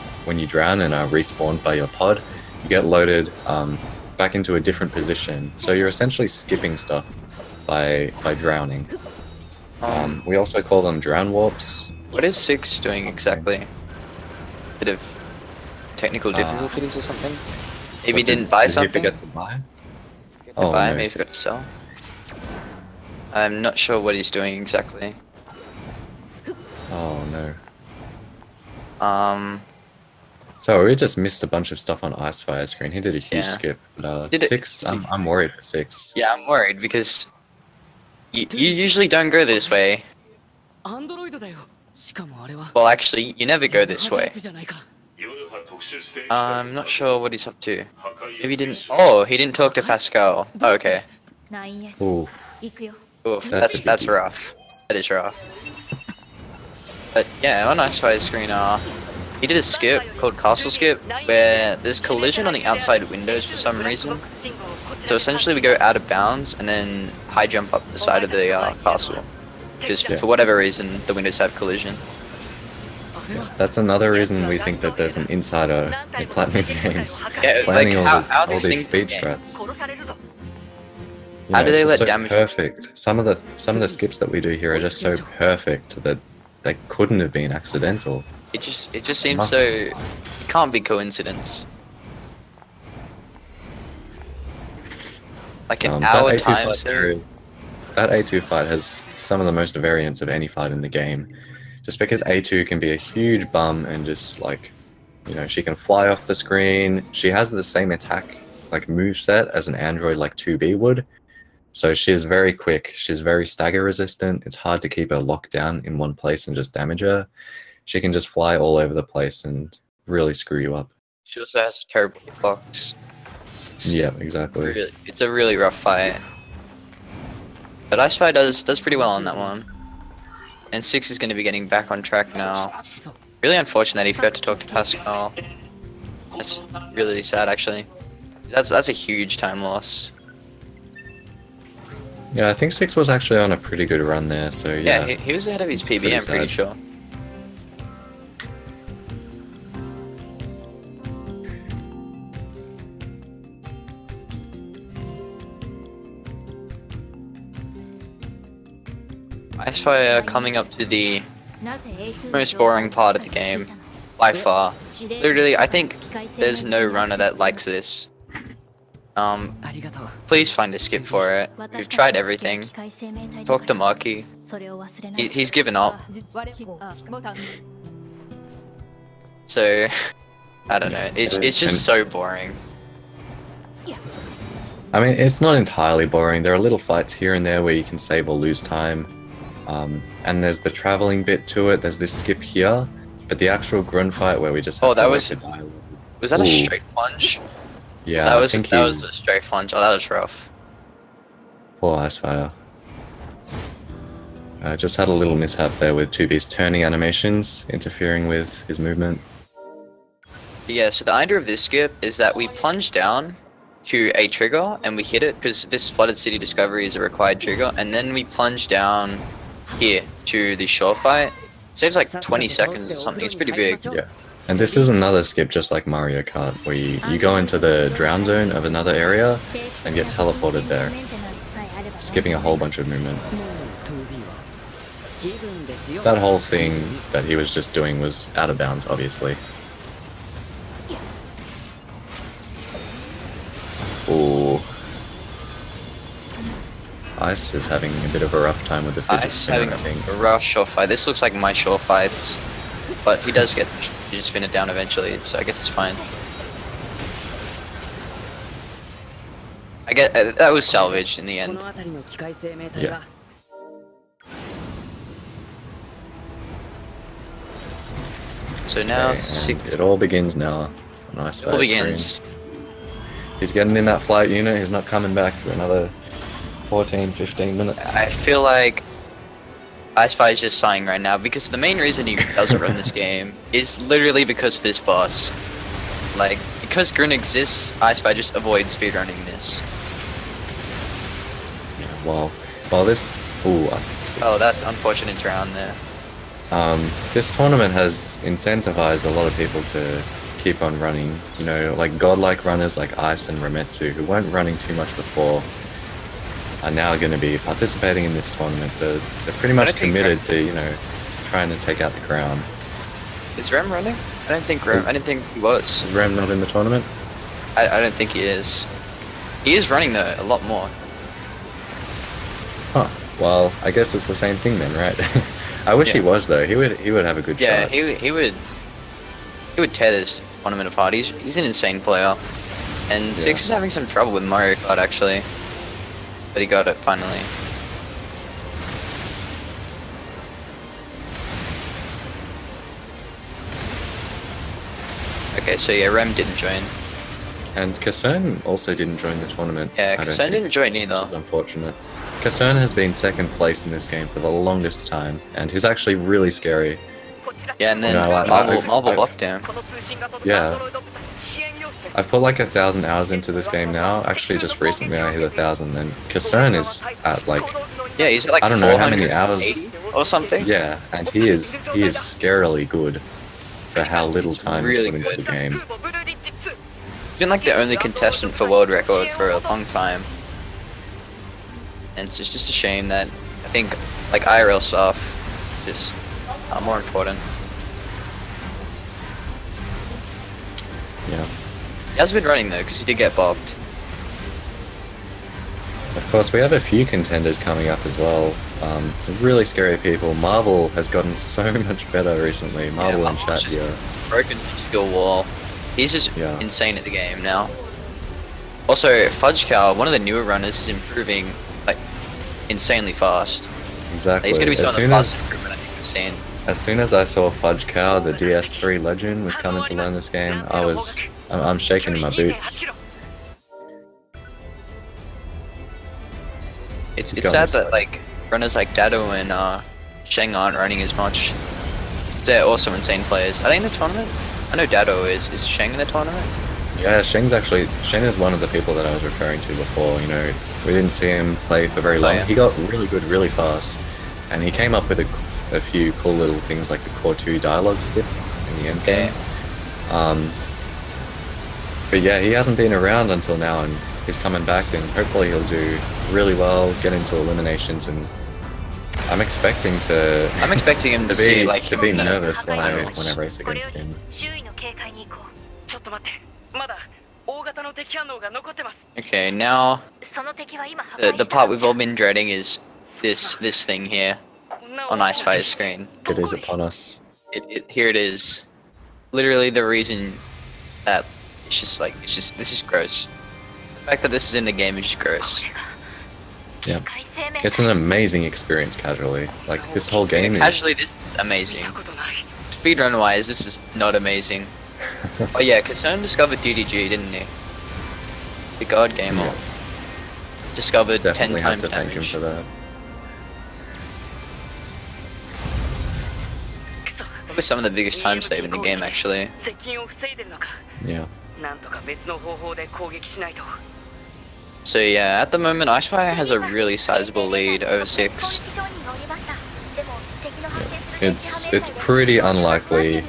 drown and are respawned by your pod, you get loaded back into a different position. So you're essentially skipping stuff by drowning. We also call them drown warps. What is 6 doing exactly? Bit of technical difficulties or something? Maybe he didn't buy something? Did he forget to buy? To buy, maybe he forgot to sell. I'm not sure what he's doing exactly. Oh no. So we just missed a bunch of stuff on Icefire's screen. He did a huge skip. But 6, I'm worried for 6. Yeah, I'm worried because you usually don't go this way. Well, actually, you never go this way. I'm not sure what he's up to. Maybe he didn't... Oh, he didn't talk to Pascal. Oh, okay. Ooh. Oof, that's rough. That is rough. But yeah, on Icefire's screen, he did a skip called Castle Skip, where there's collision on the outside windows for some reason. So essentially we go out of bounds and then high jump up the side of the castle. Because for whatever reason, the windows have collision. That's another reason we think that there's an insider in Platinum Games Yeah, planning like, how all these these things speed game? strats. How do It's they just let so damage- perfect? Some of the skips that we do here are just so perfect that they couldn't have been accidental. It just seems Must- so. It can't be coincidence. Like an hour that A2 time fight so period, that A2 fight has some of the most variance of any fight in the game. Just because A2 can be a huge bum and just like, she can fly off the screen. She has the same attack like move set as an android like 2B would. So she's very quick. She's very stagger resistant. It's hard to keep her locked down in one place and just damage her. She can just fly all over the place and really screw you up. she also has terrible hitbox. Yeah, exactly. It's a really rough fight. But Icefire does pretty well on that one. And 6 is going to be getting back on track now. Really unfortunate that he forgot to talk to Pascal. That's really sad, actually. That's a huge time loss. Yeah, I think 6 was actually on a pretty good run there, so Yeah, yeah. he was ahead of his It's PB, I'm pretty sad. sure. Icefire coming up to the most boring part of the game, by far. Literally, I think there's no runner that likes this. Please find a skip for it. We've tried everything. Talk to Maki. He's given up. So, I don't know. It's just so boring. I mean, it's not entirely boring. There are little fights here and there where you can save or lose time. And there's the traveling bit to it. There's this skip here. But the actual grunt fight where we just have Oh, that to was- work the dialogue. Was that a Ooh. straight plunge? Yeah, that I was think that was a straight plunge. Oh, that was rough. Poor Icefire. Just had a little mishap there with 2B's turning animations interfering with his movement. Yeah, so the idea of this skip is that we plunge down to a trigger and we hit it because this flooded city discovery is a required trigger, and then we plunge down here to the shore fight. Saves like 20 seconds or something. It's pretty big. Yeah. And this is another skip just like Mario Kart, where you go into the drown zone of another area and get teleported there, skipping a whole bunch of movement. That whole thing that he was just doing was out of bounds, obviously. Ooh. Ice is having a bit of a rough time with the fidget Ice spinner, having I think. a rough shore fight. This looks like my shore fights, but he does get you spin it down eventually, so I guess it's fine. I get that was salvaged in the end. Yeah. So now Okay, and 6 it all begins now. Nice. all begins. He's getting in that flight unit. He's not coming back for another 14, 15 minutes. I feel like Icefire is just sighing right now because the main reason he doesn't run this game is literally because of this boss. Like, because Grun exists, Icefire just avoids speedrunning this. Yeah, well, this. Ooh, I think Oh, that's unfortunate drown there. this tournament has incentivized a lot of people to keep on running. You know, like godlike runners like Ice and Remetsu, who weren't running too much before, are now going to be participating in this tournament. So they're pretty much committed to, trying to take out the crown. Is Rem running? I don't think Rem. I didn't think he was. Is Rem not in the tournament? I don't think he is. He is running though a lot more. Huh. Well, I guess it's the same thing then, right? I wish he was though. He would have a good Yeah, shot. he would tear this tournament apart. He's an insane player, and Six is having some trouble with Mario Kart actually, but he got it finally. Okay, so yeah, Rem didn't join. And Kasern also didn't join the tournament. Yeah, I don't Kasern think, didn't join which either. is unfortunate. Kasern has been second place in this game for the longest time, and he's actually really scary. Yeah, and then No, Marvel I've- blocked him. Yeah. I've put like 1,000 hours into this game now. Actually, just recently I hit 1,000, and Kasern is at like, Yeah, he's at like I don't know how many 480 hours. or something. Yeah, and he is scarily good. for how little time really is put into the game. He's been like the only contestant for world record for a long time. And it's just a shame that I think like IRL stuff just are more important. Yeah. He has been running though, because he did get bopped. Of course, we have a few contenders coming up as well. Really scary people. Marvel has gotten so much better recently. Marvel and chat here. Broken some skill wall. He's just Yeah. insane at the game now. Also, Fudge Cow, one of the newer runners, is improving like insanely fast. Exactly. He's going to be As some of the soon fastest as, improvement I think we've seen. as soon as I saw Fudge Cow, the DS3 legend, was coming to learn this game, I'm shaking in my boots. It's He's got sad this. that like runners like Dado and Sheng aren't running as much. They're also insane players. Are they in the tournament? I know Dado is. Is Sheng in the tournament? Yeah, Sheng is one of the people that I was referring to before. You know, we didn't see him play for very long. yeah. He got really good really fast, and he came up with a few cool little things like the Core 2 dialogue skip in the end game. But yeah, he hasn't been around until now, and he's coming back, and hopefully he'll do really well, get into eliminations, and I'm expecting him to see like to be in the nervous when I finals. race against him. ちょっと待ってまだ大型の敵反応が残ってます Okay, now その敵は今破 the 壊した part we've all been dreading is this thing here こんな on Icefire's screen. It is upon us. Here it is. Literally the reason that this is gross. The fact that this is in the game is just gross. Yeah, it's an amazing experience casually. Like this whole game is. Casually, this is amazing. 見たことない Speedrun wise, this is not amazing. Oh yeah, Kasone discovered DDG, didn't he? The God Gamer. Yeah. Discovered 10 Definitely have times to thank him damage. for that. Probably some of the biggest time save in the game actually. 接近を防いでるのか Yeah. なんとか別の方法で攻撃しないと So yeah, at the moment Icefire has a really sizable lead over 6. It's pretty unlikely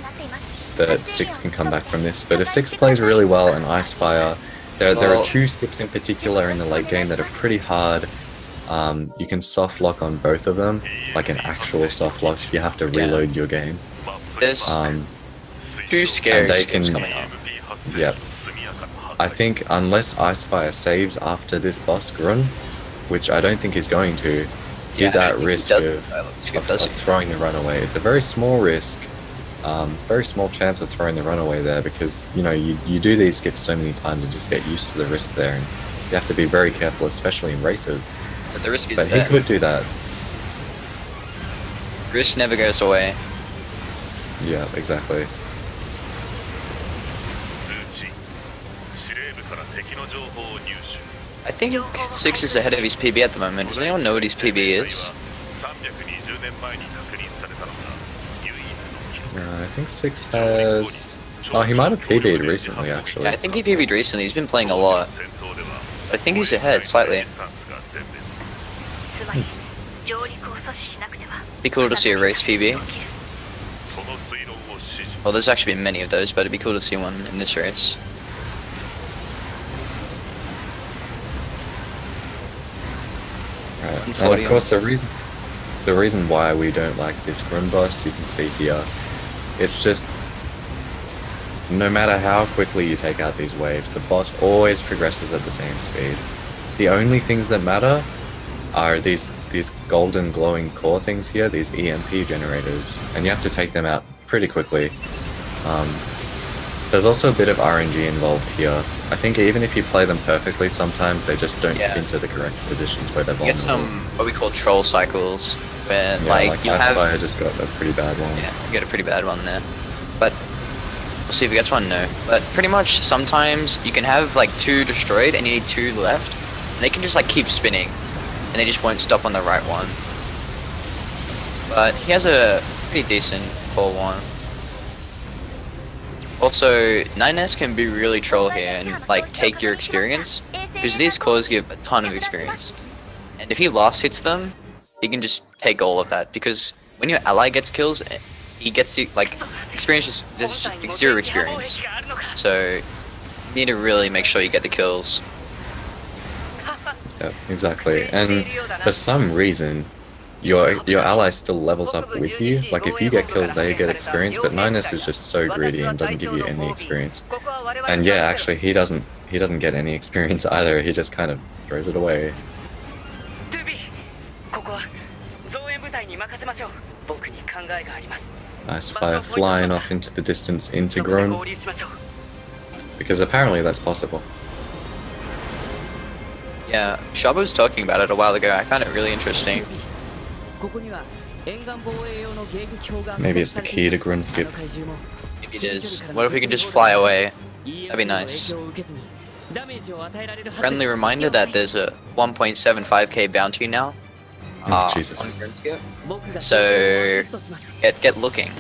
that 6 can come back from this, but if 6 plays really well and Icefire, there Well- are 2 skips in particular in the late game that are pretty hard. You can soft lock on both of them, like an actual soft lock. You have to reload your game. There's Um, 2 scary and they skips can- coming up. Yep. I think unless Icefire saves after this boss run, which I don't think he's going to, he's Yeah, I at don't think he risk does- of, skip, of, does of he? throwing the runaway. It's a very small risk, very small chance of throwing the runaway there because, you know, you do these skips so many times and just get used to the risk there, and you have to be very careful, especially in races. But the risk is But he there. could do that. Risk never goes away. Yeah, exactly. 通知司令部から敵の情報を入手 I think 6 is ahead of his PB at the moment. Does anyone know what his PB is? 320年前に確認されたのが唯一の記録 I think 6 has... Oh, he might have PB'd recently, actually. Yeah, I think he PB'd recently. He's been playing a lot. 戦闘では I think he's ahead slightly. スタンスが全滅つまり上陸を阻止しなくては Be cool to see a race PB. その推論を指示 Well, there's actually been many of those, but it'd be cool to see one in this race. Right. And 40 of course, the reason why we don't like this run boss, you can see here, it's just no matter how quickly you take out these waves, the boss always progresses at the same speed. The only things that matter are these golden glowing core things here, these EMP generators, and you have to take them out pretty quickly. There's also a bit of RNG involved here. I think even if you play them perfectly, sometimes they just don't Yeah. spin to the correct positions where they're You get vulnerable. some what we call troll cycles, where Yeah, like you have Icefire just got a pretty bad one. yeah, you get a pretty bad one there. But we'll see if he gets one. No, but pretty much sometimes you can have like 2 destroyed and you need 2 left, and they can just like keep spinning, and they just won't stop on the right one. But he has a pretty decent core one. Also, 9S can be really troll here and like take your experience, because these cores give a ton of experience. And if he last hits them, he can just take all of that, because when your ally gets kills, he gets it like experience there's just zero experience. So you need to really make sure you get the kills. Yeah, exactly. And for some reason, your ally still levels up with you. Like if you get kills, they get experience. But Ninus is just so greedy and doesn't give you any experience. And yeah, actually, he doesn't get any experience either. He just kind of throws it away. Icefire flying off into the distance into Grun. Because apparently that's possible. Yeah, Shaba was talking about it a while ago. I found it really interesting. Maybe it's the key to Grun skip. Maybe it is. What if we could just fly away? That'd be nice. Friendly reminder that there's a 1.75k bounty now. Oh, Jesus. On Grun skip. So get looking.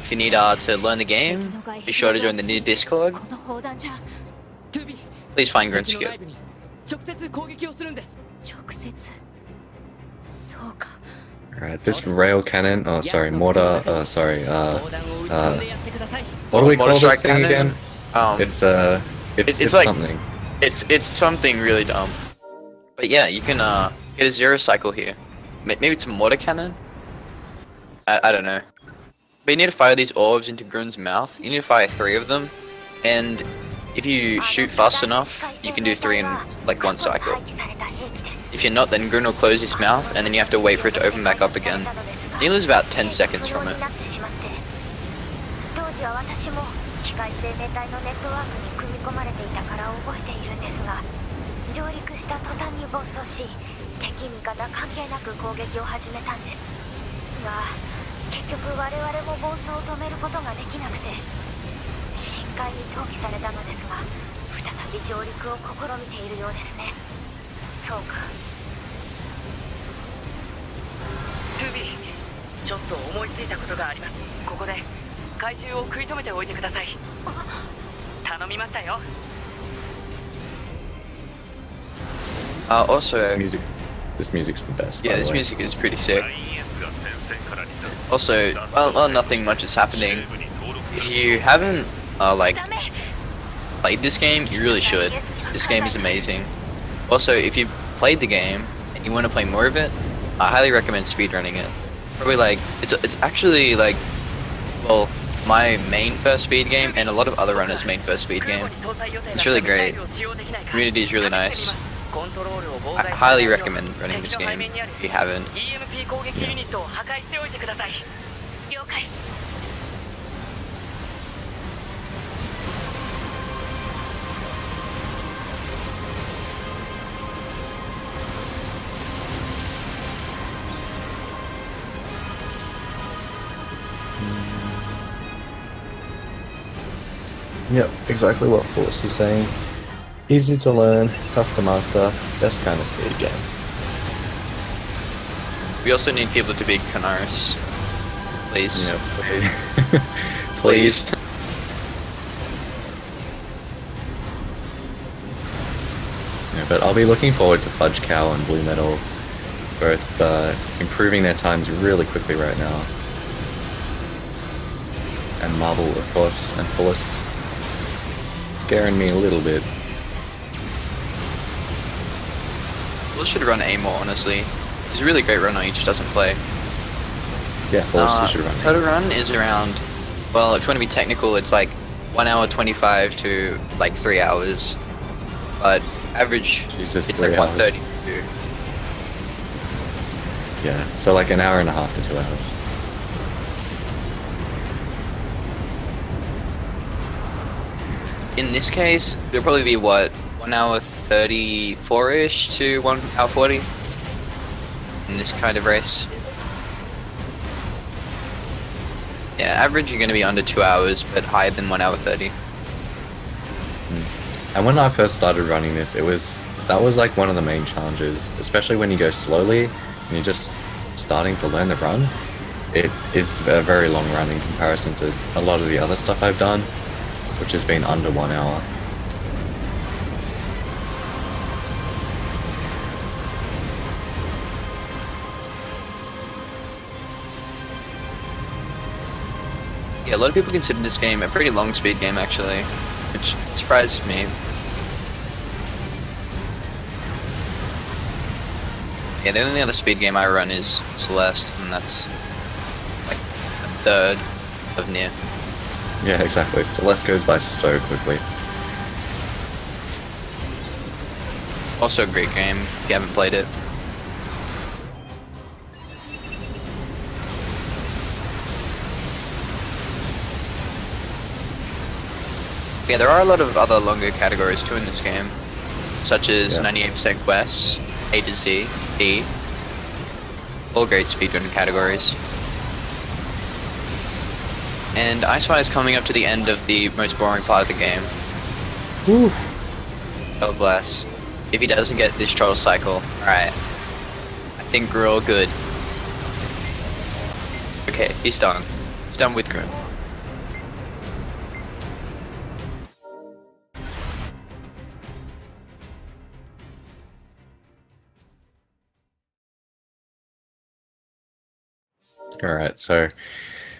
If you need to learn the game, be sure to join the new Discord. Please find Grun skip. Alright, this rail cannon, oh sorry, mortar, what do we call this thing again? It's like something. It's something really dumb. But yeah, you can get a zero cycle here. Maybe it's a mortar cannon? I don't know. But you need to fire these orbs into Grun's mouth. You need to fire 3 of them. And if you shoot fast enough, you can do 3 in like 1 cycle. If you're not, then Grun will close his mouth, and then you have to wait for it to open back up again. You lose about 10 seconds from it. Also, this music's the best. Yeah, this music is pretty sick. Also, well, nothing much is happening. If you haven't like played this game, you really should. This game is amazing. Also, if you played the game and you want to play more of it, I highly recommend speedrunning it. Probably like it's actually like, well, my main first speed game and a lot of other runners' main first speed game. It's really great. Community is really nice. I highly recommend running this game if you haven't. Yep, exactly what Force is saying. Easy to learn, tough to master, best kind of speed game. We also need people to be Canaris. Please. Yep. Please. Yeah, but I'll be looking forward to Fudge Cow and Blue Metal, both improving their times really quickly right now. And Marble, of course, and Fullest. Scaring me a little bit. Fullest should run A more, honestly. He's a really great runner, he just doesn't play. Yeah, Fullest should run A. Total run is around, well, if you want to be technical, it's like 1 hour 25 to like 3 hours. But average, Jesus, it's like 1:30. Yeah, so like an hour and a half to 2 hours. In this case, it'll probably be what, 1 hour 34-ish to 1 hour 40 in this kind of race. Yeah, average you're going to be under 2 hours, but higher than 1 hour 30. And when I first started running this, that was like one of the main challenges, especially when you go slowly and you're just starting to learn the run. It is a very long run in comparison to a lot of the other stuff I've done, which has been under 1 hour. Yeah, a lot of people consider this game a pretty long speed game actually, which surprises me. Yeah, the only other speed game I run is Celeste, and that's like a third of Nier. Yeah, exactly. Celeste goes by so quickly. Also a great game if you haven't played it. Yeah, there are a lot of other longer categories too in this game, such as 98% quests, A to Z, D, all great speedrun categories. And Icefire is coming up to the end of the most boring part of the game. Whew. Oh bless. If he doesn't get this troll cycle, alright. I think we're all good. Okay, he's done. He's done with Grim. Alright, so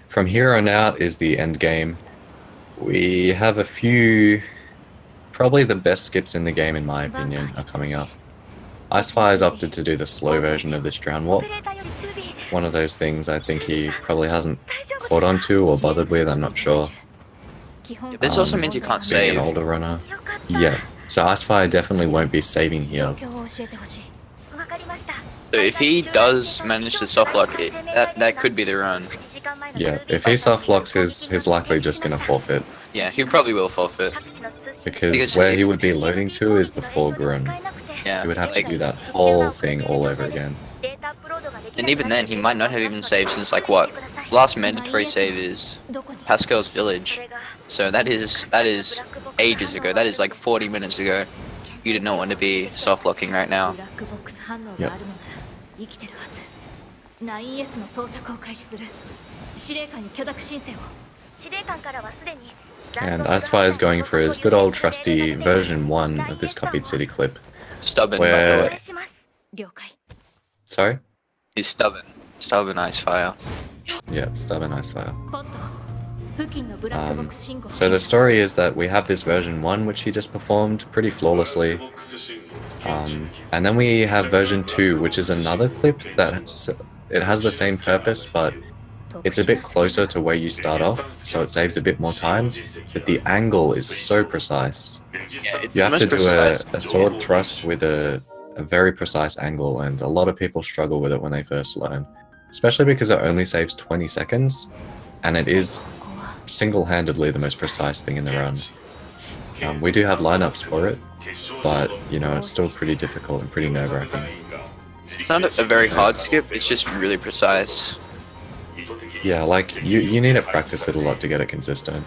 from here on out is the end game. We have a few, probably the best skips in the game in my opinion, are coming up. Icefire's opted to do the slow version of this drown warp. One of those things I think he probably hasn't caught on to or bothered with, I'm not sure. This also means you can't Being save. an older runner. Yeah, so Icefire definitely won't be saving here. So if he does manage to softlock it, that could be the run. Yeah, if he softlocks, he's likely just gonna forfeit. Yeah, he probably will forfeit. Because where he would be loading to is before Grun. Yeah, He would have to do that whole thing all over again. and even then, he might not have even saved since like what? Last mandatory save is Pascal's village. So that is ages ago. That is like 40 minutes ago. You did not want to be soft locking right now. Yep. And Icefire is going for his good old trusty version 1 of this copied city clip. Stubborn, Where- by the way. Sorry? He's stubborn. Stubborn Icefire. Yep, stubborn Icefire. So the story is that we have this version 1 which he just performed pretty flawlessly. And then we have version 2 which is another clip that it has the same purpose but it's a bit closer to where you start off, so it saves a bit more time, but the angle is so precise. Yeah, it's You have most to do precise. a sword thrust with a very precise angle, and a lot of people struggle with it when they first learn. Especially because it only saves 20 seconds, and it is single-handedly the most precise thing in the run. We do have lineups for it, but, you know, it's still pretty difficult and pretty nerve-wracking. It's not a very hard skip, it's just really precise. Yeah, like, you need to practice it a lot to get it consistent.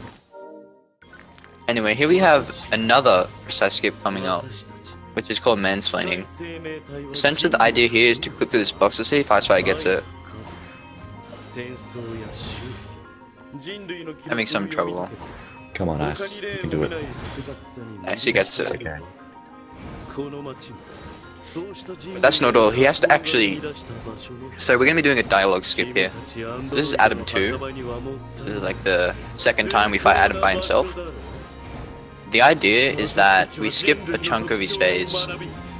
Anyway, here we have another precise skip coming up, which is called mansplaining. Essentially, the idea here is to click through this box to see if Icefire gets it. Having some trouble. Come on, Ice, you can do it. Nice, he gets it. Okay. But that's not all, he has to actually... So we're going to be doing a dialogue skip here. So this is Adam 2. This is like the second time we fight Adam by himself. The idea is that we skip a chunk of his phase.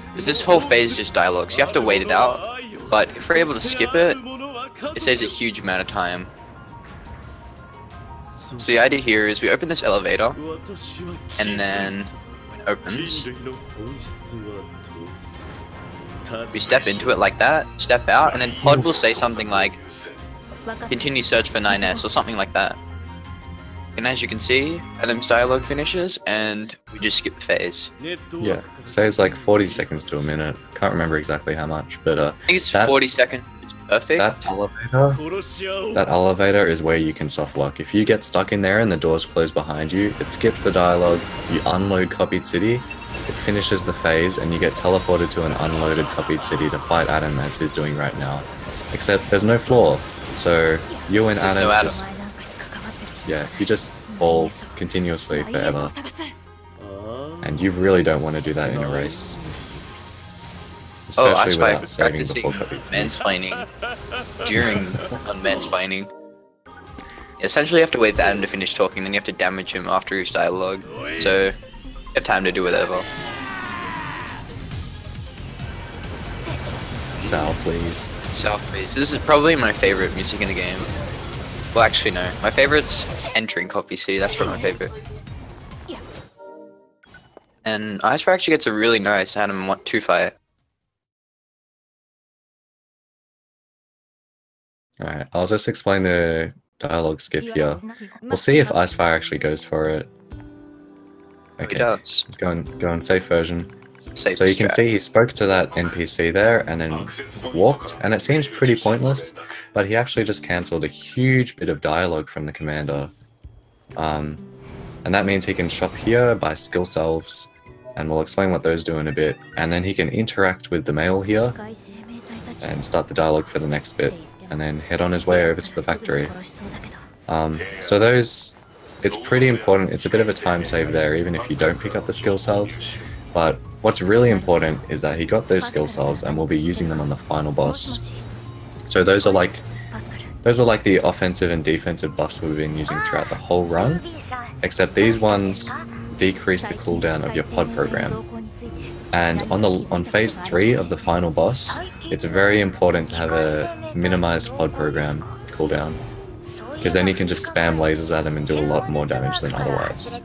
Because this whole phase is just dialogue, so you have to wait it out. But if we're able to skip it, it saves a huge amount of time. So the idea here is we open this elevator, and then when it opens, we step into it like that, step out, and then Pod will say something like, continue search for 9S, or something like that. And as you can see, Adam's dialogue finishes, and we just skip the phase. Yeah, saves like 40 seconds to a minute. Can't remember exactly how much, but I think it's 40 seconds, it's perfect. that elevator is where you can soft lock. If you get stuck in there and the doors close behind you, it skips the dialogue, you unload copied city, it finishes the phase, and you get teleported to an unloaded copied city to fight Adam as he's doing right now. Except there's no floor, so you and There's Adam, no Adam. you just fall continuously forever. And you really don't want to do that in a race. Oh, Especially Icefire without saving practicing before copied city. mansplaining during on mansplaining. Essentially, you have to wait for Adam to finish talking, then you have to damage him after his dialogue. So, you have time to do whatever. Sal, please. South please. This is probably my favorite music in the game. Well, actually, no. My favorite's entering Copy City. That's probably my favorite. And Icefire actually gets a really nice Adam 2 fight. Alright, I'll just explain the dialogue skip here. We'll see if Icefire actually goes for it. Okay, He does. let's go and safe version. Safe So you can strat. see he spoke to that NPC there and then walked, and it seems pretty pointless, but he actually just cancelled a huge bit of dialogue from the commander. And that means he can shop here, buy skill salves, and we'll explain what those do in a bit, and then he can interact with the mail here and start the dialogue for the next bit, and then head on his way over to the factory. So those, it's pretty important. It's a bit of a time save there, even if you don't pick up the skill salves. But what's really important is that he got those skill salves, and we'll be using them on the final boss. So those are like the offensive and defensive buffs we've been using throughout the whole run, except these ones decrease the cooldown of your pod program. And on phase 3 of the final boss, it's very important to have a minimized pod program cooldown, because then you can just spam lasers at him and do a lot more damage than otherwise.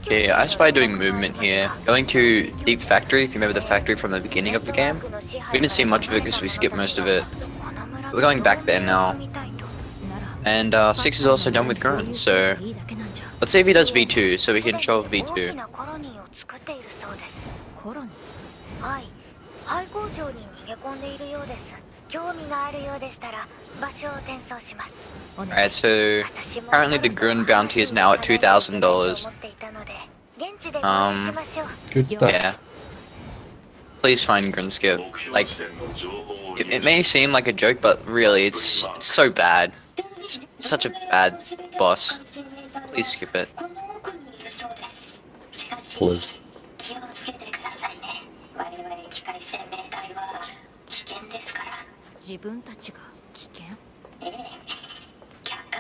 Okay, Icefire doing movement here. Going to Deep Factory, if you remember the factory from the beginning of the game. We didn't see much of it because we skipped most of it. We're going back there now. And 6 is also done with Grunt, so let's see if he does V2, so we can show off V2. Alright, so currently the Grunt bounty is now at $2,000. Good stuff. Yeah. Please find Grunt skip. Like, it may seem like a joke, but really, it's so bad. It's such a bad boss. Please skip it. Please.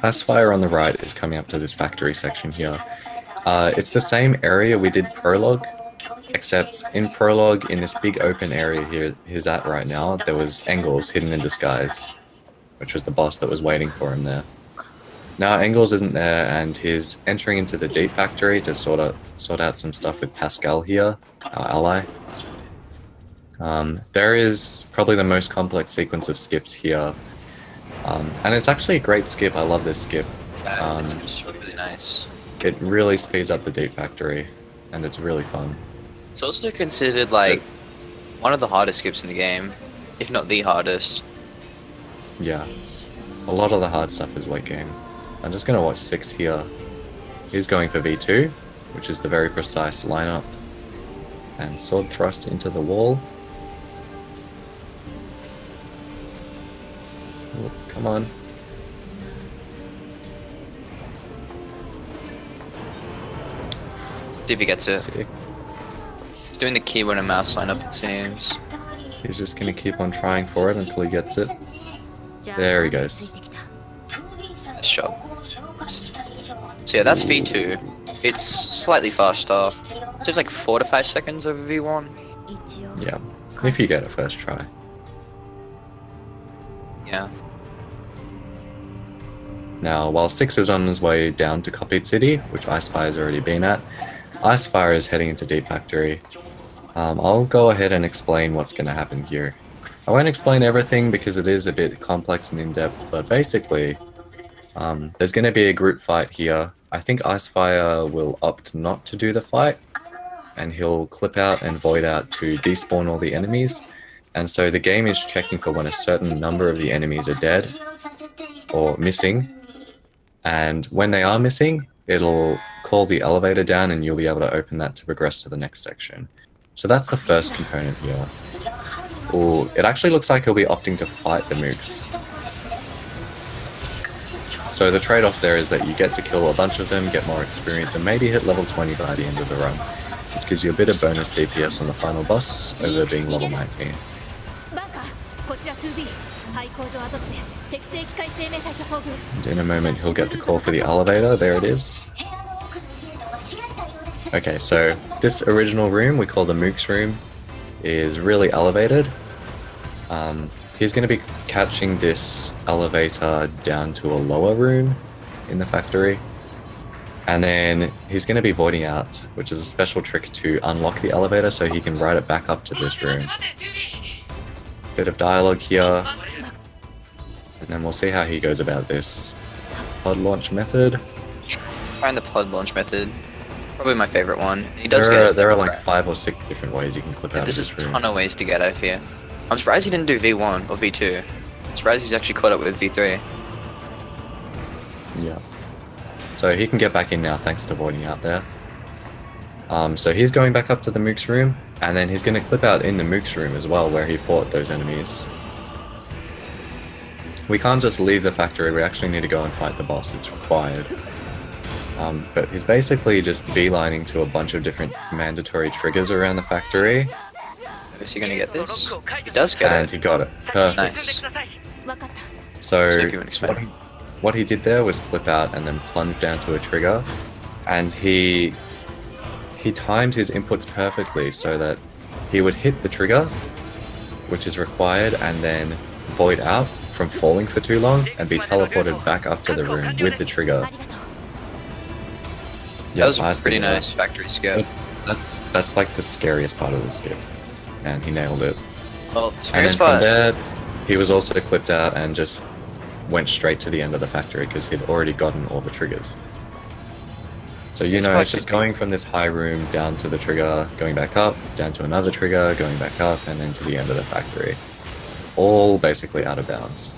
Icefire on the right is coming up to this factory section here. It's the same area we did Prologue, except in Prologue, in this big open area here he's at right now, there was Engels hidden in disguise, which was the boss that was waiting for him there. Now Engels isn't there, and he's entering into the Deep Factory to sort out some stuff with Pascal here, our ally. There is probably the most complex sequence of skips here, and it's actually a great skip. I love this skip. It's really nice. It really speeds up the Deep Factory, and it's really fun. It's also considered like one of the hardest skips in the game, if not the hardest. Yeah, a lot of the hard stuff is late game. I'm just going to watch 6 here. He's going for V2, which is the very precise lineup, and sword thrust into the wall. Oh, come on. See if he gets it. 6. He's doing the keyboard and mouse lineup, it seems. He's just going to keep on trying for it until he gets it. There he goes. Nice job. So yeah, that's V2. It's slightly faster. It's just like 4 to 5 seconds over V1. Yeah, if you get it first try. Yeah. Now, while 6 is on his way down to Copied City, which Icefire's already been at, Icefire is heading into Deep Factory. I'll go ahead and explain what's going to happen here. I won't explain everything because it is a bit complex and in-depth, but basically, there's going to be a group fight here. I think Icefire will opt not to do the fight, and he'll clip out and void out to despawn all the enemies. And so the game is checking for when a certain number of the enemies are dead or missing. And when they are missing, it'll call the elevator down and you'll be able to open that to progress to the next section. So that's the first component here. Ooh, it actually looks like he'll be opting to fight the mooks. So the trade-off there is that you get to kill a bunch of them, get more experience, and maybe hit level 20 by the end of the run, which gives you a bit of bonus DPS on the final boss over being level 19. 廃工場跡地で適正機械生命体と遭遇。 And in a moment, he'll get the call for the elevator. There it is. Okay, so this original room we call the Mook's room is really elevated. He's going to be catching this elevator down to a lower room in the factory. And then he's going to be voiding out, which is a special trick to unlock the elevator so he can ride it back up to this room. Bit of dialogue here. And then we'll see how he goes about this. Pod launch method. Trying the pod launch method. Probably my favorite one. He does There are like 5 or 6 different ways you can clip out of There's this a room. ton of ways to get out of here. I'm surprised he didn't do V1 or V2. I'm surprised he's actually caught up with V3. Yeah. So he can get back in now thanks to voiding out there. So he's going back up to the Mook's room, and then he's going to clip out in the Mook's room as well, where he fought those enemies. We can't just leave the factory, we actually need to go and fight the boss, it's required. But he's basically just beelining to a bunch of different mandatory triggers around the factory. Is he gonna get this? He does get And it. he got it. Perfect. Nice. 分かった。 So So if you would expect. what he did there was clip out and then plunge down to a trigger, and he timed his inputs perfectly so that he would hit the trigger, which is required, and then void out from falling for too long and be teleported back up to the room with the trigger. ありがとう。 That was nice pretty little- nice factory skip. That's like the scariest part of the skip, and he nailed it. Well, And then scariest from part. there, he was also clipped out and just went straight to the end of the factory because he'd already gotten all the triggers. So you know, it's just going from this high room down to the trigger, going back up, down to another trigger, going back up, and then to the end of the factory. All basically out of bounds.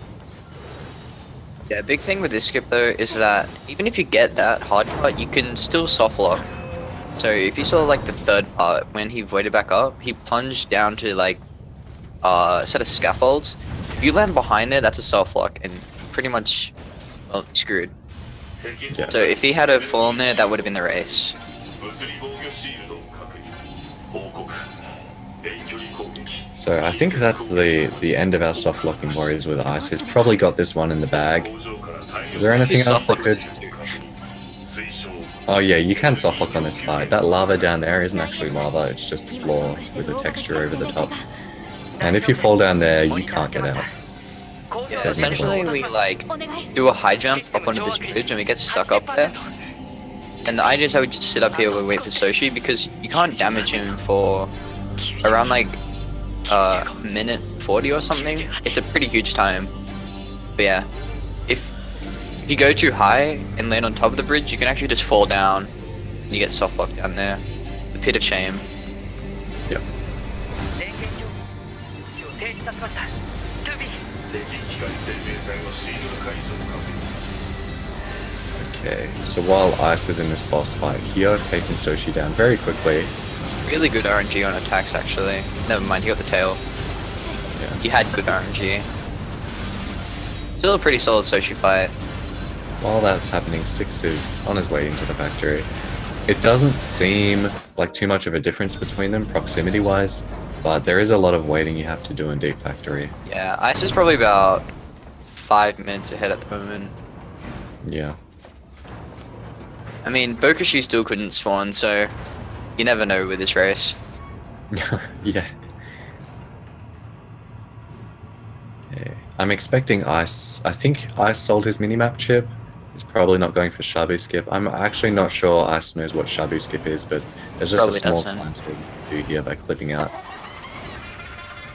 Yeah, big thing with this skip though is that even if you get that hard part, you can still soft lock. So if you saw like the third part, when he voided back up, he plunged down to like a set of scaffolds. If you land behind there, that's a soft lock and pretty much, well, screwed. Yeah. So if he had a fallen there, that would have been the race. So I think that's the end of our soft locking warriors with ice. He's probably got this one in the bag. Is there anything He's else soft that locked could? this too. Oh yeah, you can soft lock on this fight. That lava down there isn't actually lava, it's just floor with a texture over the top. And if you fall down there, you can't get out. Yeah, essentially we like do a high jump up onto this bridge and we get stuck up there. And the idea is that we just sit up here and wait for Soshi because you can't damage him for around like minute 40 or something. It's a pretty huge time. But yeah, if you go too high and land on top of the bridge, you can actually just fall down and you get soft locked down there. The pit of shame. Yep. 電源状況停止させました。トゥービー Okay, so while Ice is in this boss fight here, taking Soshi down very quickly. Really good RNG on attacks actually. Never mind, he got the tail. Yeah. He had good RNG. Still a pretty solid Soshi fight. While that's happening, Six is on his way into the factory. It doesn't seem like too much of a difference between them proximity-wise, but there is a lot of waiting you have to do in Deep Factory. Yeah, Ice is probably about 5 minutes ahead at the moment. Yeah. I mean, Bokushi still couldn't spawn, so you never know with this race. Yeah. Okay. I'm expecting Ice. I think Ice sold his minimap chip. He's probably not going for Shabu Skip. I'm actually not sure Ice knows what Shabu Skip is, but there's just Probably a small doesn't. time to do here by clipping out.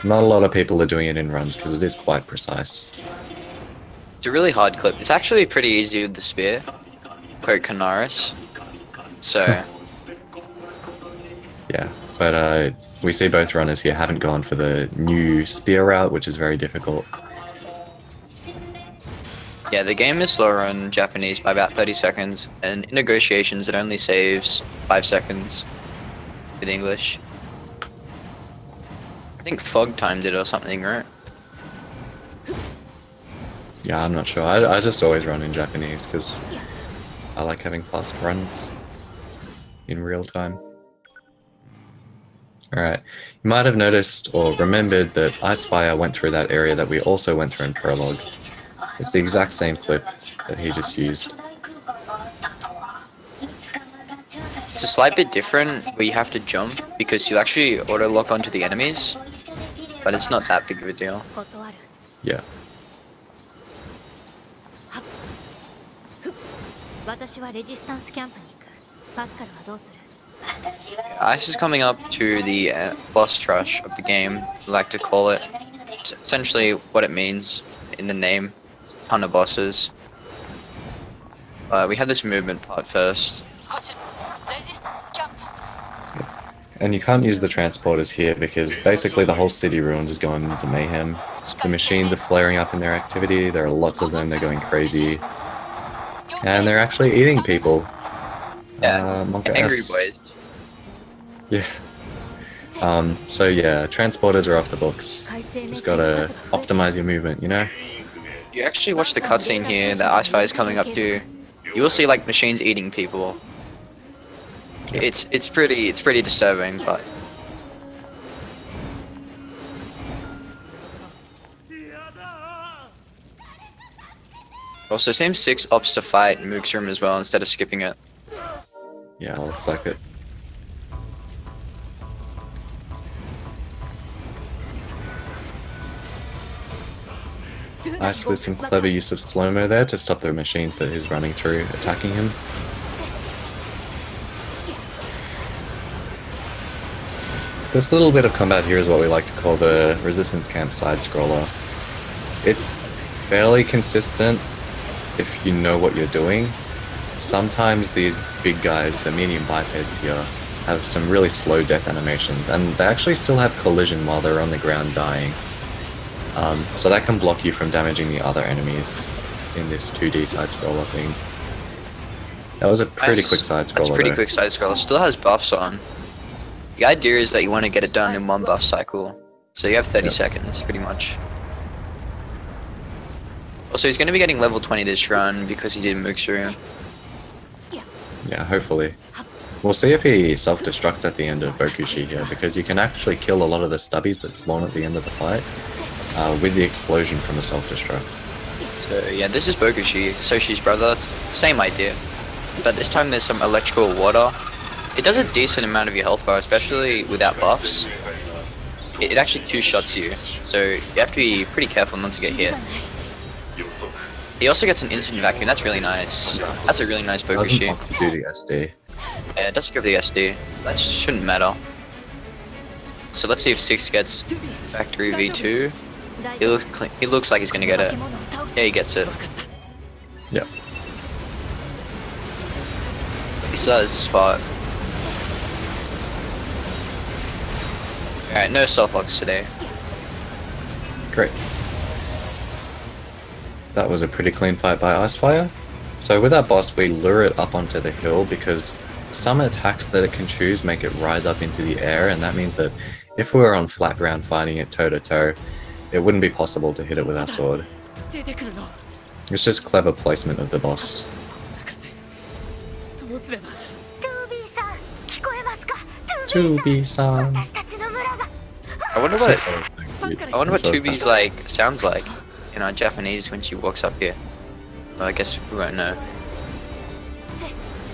Not a lot of people are doing it in runs because it is quite precise. It's a really hard clip. It's actually pretty easy with the spear. Quote Canaris. So, Yeah, but we see both runners here haven't gone for the new spear route, which is very difficult. yeah, the game is slower in Japanese by about 30 seconds, and in negotiations it only saves 5 seconds with English. I think Fog timed it or something, right? Yeah, I'm not sure. I just always run in Japanese because I like having fast runs in real time. Alright, you might have noticed or remembered that Icefire went through that area that we also went through in Prologue. It's the exact same clip that he just used. It's a slight bit different where you have to jump because you actually auto-lock onto the enemies, but it's not that big of a deal. 断る Yeah. 私はレジスタンスキャンプに行くパスカルはどうする Ice is coming up to the boss rush of the game, I like to call it. It's essentially what it means in the name, ton of bosses. We have this movement part first. And you can't use the transporters here because basically the whole city ruins is going into mayhem. The machines are flaring up in their activity, there are lots of them, they're going crazy. And they're actually eating people. Yeah, Monka angry S. boys. Yeah. So yeah, transporters are off the books. Just gotta optimize your movement, you know? You actually watch the cutscene here that Icefire is coming up to. You will see like machines eating people. It's pretty disturbing, but also same 6 opts to fight Mook's room as well instead of skipping it. Yeah, looks like it. Nice with some clever use of slow-mo there to stop the machines that he's running through attacking him. This little bit of combat here is what we like to call the Resistance Camp side-scroller. It's fairly consistent if you know what you're doing. Sometimes these big guys, the medium bipeds here, have some really slow death animations, and they actually still have collision while they're on the ground dying. So that can block you from damaging the other enemies in this 2D side-scroller thing. That was a pretty quick side-scroller. That's a pretty quick side-scroller. Still has buffs on. The idea is that you want to get it done in one buff cycle. So you have 30 seconds, pretty much. Also, he's going to be getting level 20 this run because he did Mook's room. Yeah, hopefully. We'll see if he self-destructs at the end of Bokushi here, because you can actually kill a lot of the stubbies that spawn at the end of the fight with the explosion from the self-destruct. So yeah, this is Bokushi, Soshi's brother. That's the same idea. But this time there's some electrical water. It does a decent amount of your health bar, especially without buffs. It actually two-shots you, so you have to be pretty careful not to get hit. He also gets an instant vacuum, that's really nice. That's a really nice Bokushi. Doesn't do the SD. Yeah, it does give the SD. That shouldn't matter. So let's see if 6 gets Factory V2. He looks like he's gonna get it. Yeah, he gets it. Yep. He still has a spot. Alright, no stealth locks today. Great. That was a pretty clean fight by Icefire. So with that boss, we lure it up onto the hill because some attacks that it can choose make it rise up into the air, and that means that if we were on flat ground fighting it toe to toe, it wouldn't be possible to hit it with our sword. It's just clever placement of the boss. Tubi-san. I wonder what Tubi's like sounds like in our Japanese when she walks up here. Well, I guess we won't know.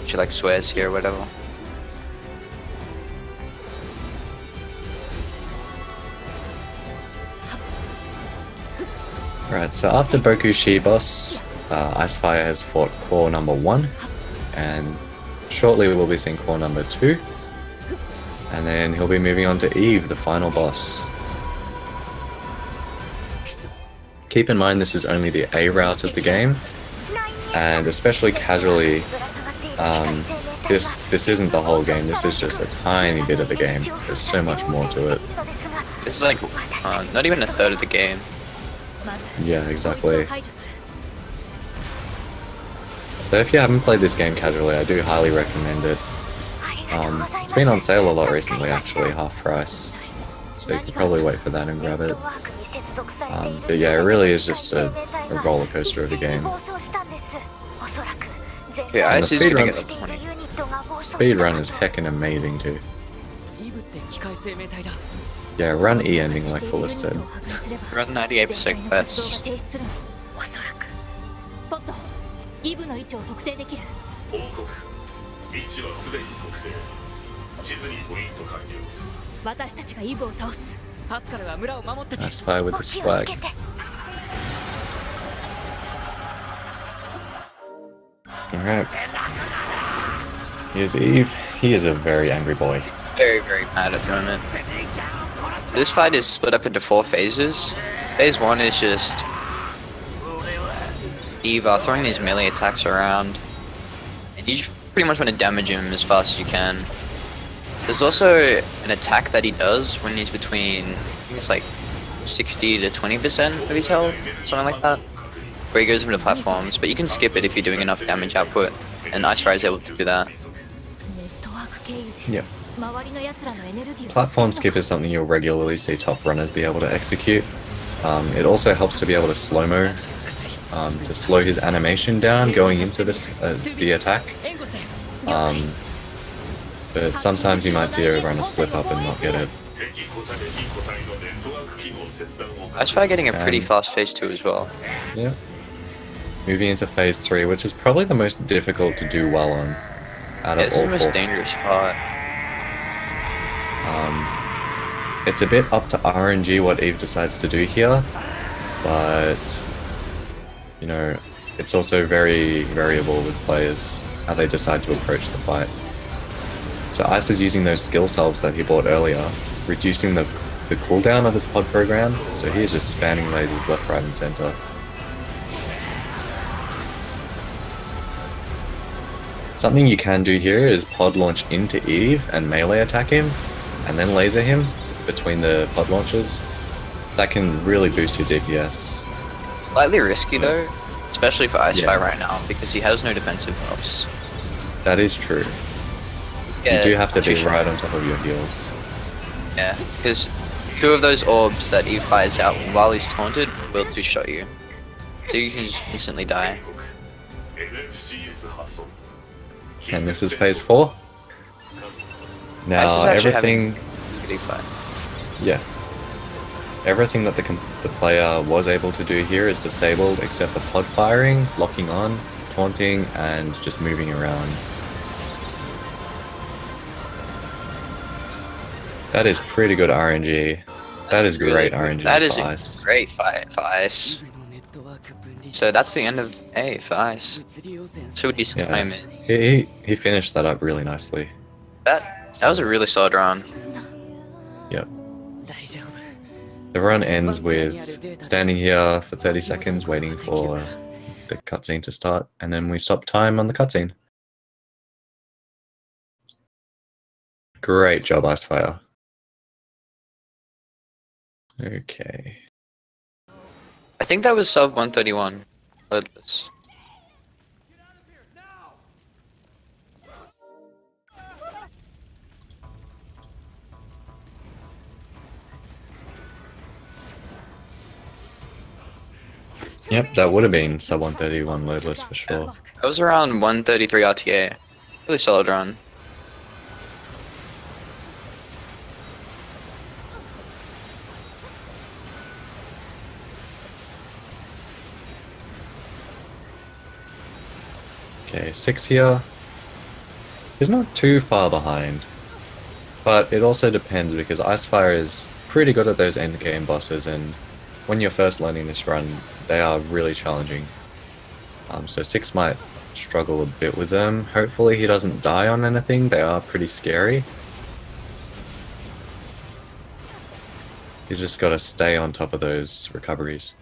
She like swears here or whatever. Right, so after Bokushi boss, Icefire has fought core number 1, and shortly we'll be seeing core number 2, and then he'll be moving on to Eve, the final boss. Keep in mind this is only the A route of the game, and especially casually, this isn't the whole game, this is just a tiny bit of the game. There's so much more to it. It's like not even a third of the game. Yeah, exactly. So if you haven't played this game casually, I do highly recommend it. It's been on sale a lot recently actually, half price. So you can probably wait for that and grab it. But yeah, it really is just a roller coaster of a game. Okay, Ice is gonna get up 20. Speedrun is heckin' amazing too. Yeah, run E ending like Fullest said. Run 98% best. おそらくポットイブの位置を特定できる。報告。位置はすでに特定。地図にポイント完了。私たちがイブを倒す。パスカルは村を守ってて。 Icefire with this flag. Alright. Here's Eve. He is a very angry boy. Very, very mad at the moment. This fight is split up into 4 phases. Phase 1 is just Eve throwing these melee attacks around. And you just pretty much want to damage him as fast as you can. There's also an attack that he does when he's between, I think it's like 60 to 20% of his health, something like that. Where he goes into platforms, but you can skip it if you're doing enough damage output. And Icefire is able to do that. Yep. Platform skip is something you'll regularly see top runners be able to execute. It also helps to be able to slow-mo, to slow his animation down going into this the attack. But sometimes you might see a runner slip up and not get it. Icefire getting a pretty fast phase 2 as well. Yeah. Moving into phase 3, which is probably the most difficult to do well on. Out of It's all the most 4. dangerous part. It's a bit up to RNG what Eve decides to do here, but you know, it's also very variable with players how they decide to approach the fight. So Ice is using those skill salves that he bought earlier, reducing the cooldown of his pod program, so he is just spamming lasers left, right, and center. Something you can do here is pod launch into Eve and melee attack him, and then laser him between the pod launches. That can really boost your DPS. Slightly risky though, especially for Icefire right now, because he has no defensive buffs. That is true. Yeah, You do have to be two- right on top of your heels. Yeah, because 2 of those orbs that Eve fires out while he's taunted will 2-shot you. So you can just instantly die. And this is phase 4. Ice Now is actually everything, having a good fight. yeah, everything that the player was able to do here is disabled except for pod firing, locking on, taunting, and just moving around. That is pretty good RNG. That is great RNG. That is for a Ice. great fight for Ice. So that's the end of A for Ice. So what Yeah. time is? He finished that up really nicely. That was a really solid round. Yep. The run ends with standing here for 30 seconds waiting for the cutscene to start, and then we stop time on the cutscene. Great job, Icefire. Okay. I think that was sub 131. Let's. Yep, that would have been sub 131 loadless for sure. That was around 133 RTA. Really solid run. Okay, 6 here. He's not too far behind. But it also depends because Icefire is pretty good at those end game bosses, and when you're first learning this run, they are really challenging. So 6 might struggle a bit with them. Hopefully he doesn't die on anything, they are pretty scary. You just gotta stay on top of those recoveries.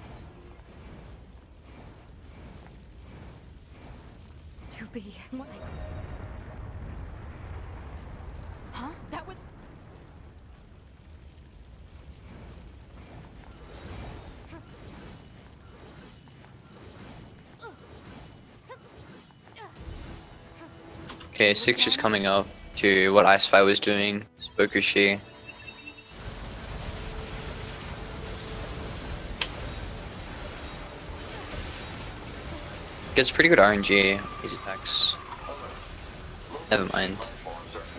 To be. Huh? That was. Okay, 6 is coming up to what Icefire was doing. Spokushi. Gets pretty good RNG, these attacks. Never mind.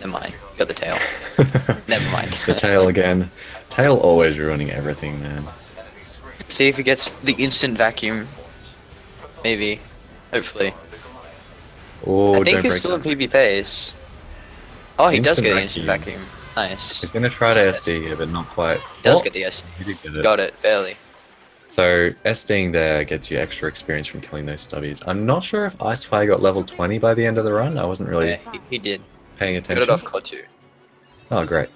Never mind. Got the tail. Never mind. The tail again. Tail always ruining everything, man. See if he gets the instant vacuum. Maybe. Hopefully. Oh, I think don't he's break still in that. PB pace. Oh, he does Instant get the instant vacuum. Nice. He's gonna try to SD here, but not quite. He does Oh, get the S. he did get it. Got it, barely. So SDing there gets you extra experience from killing those stubbies. I'm not sure if Icefire got level 20 by the end of the run. I wasn't really Yeah, he did. paying He got attention. it off Core 2. Oh, great.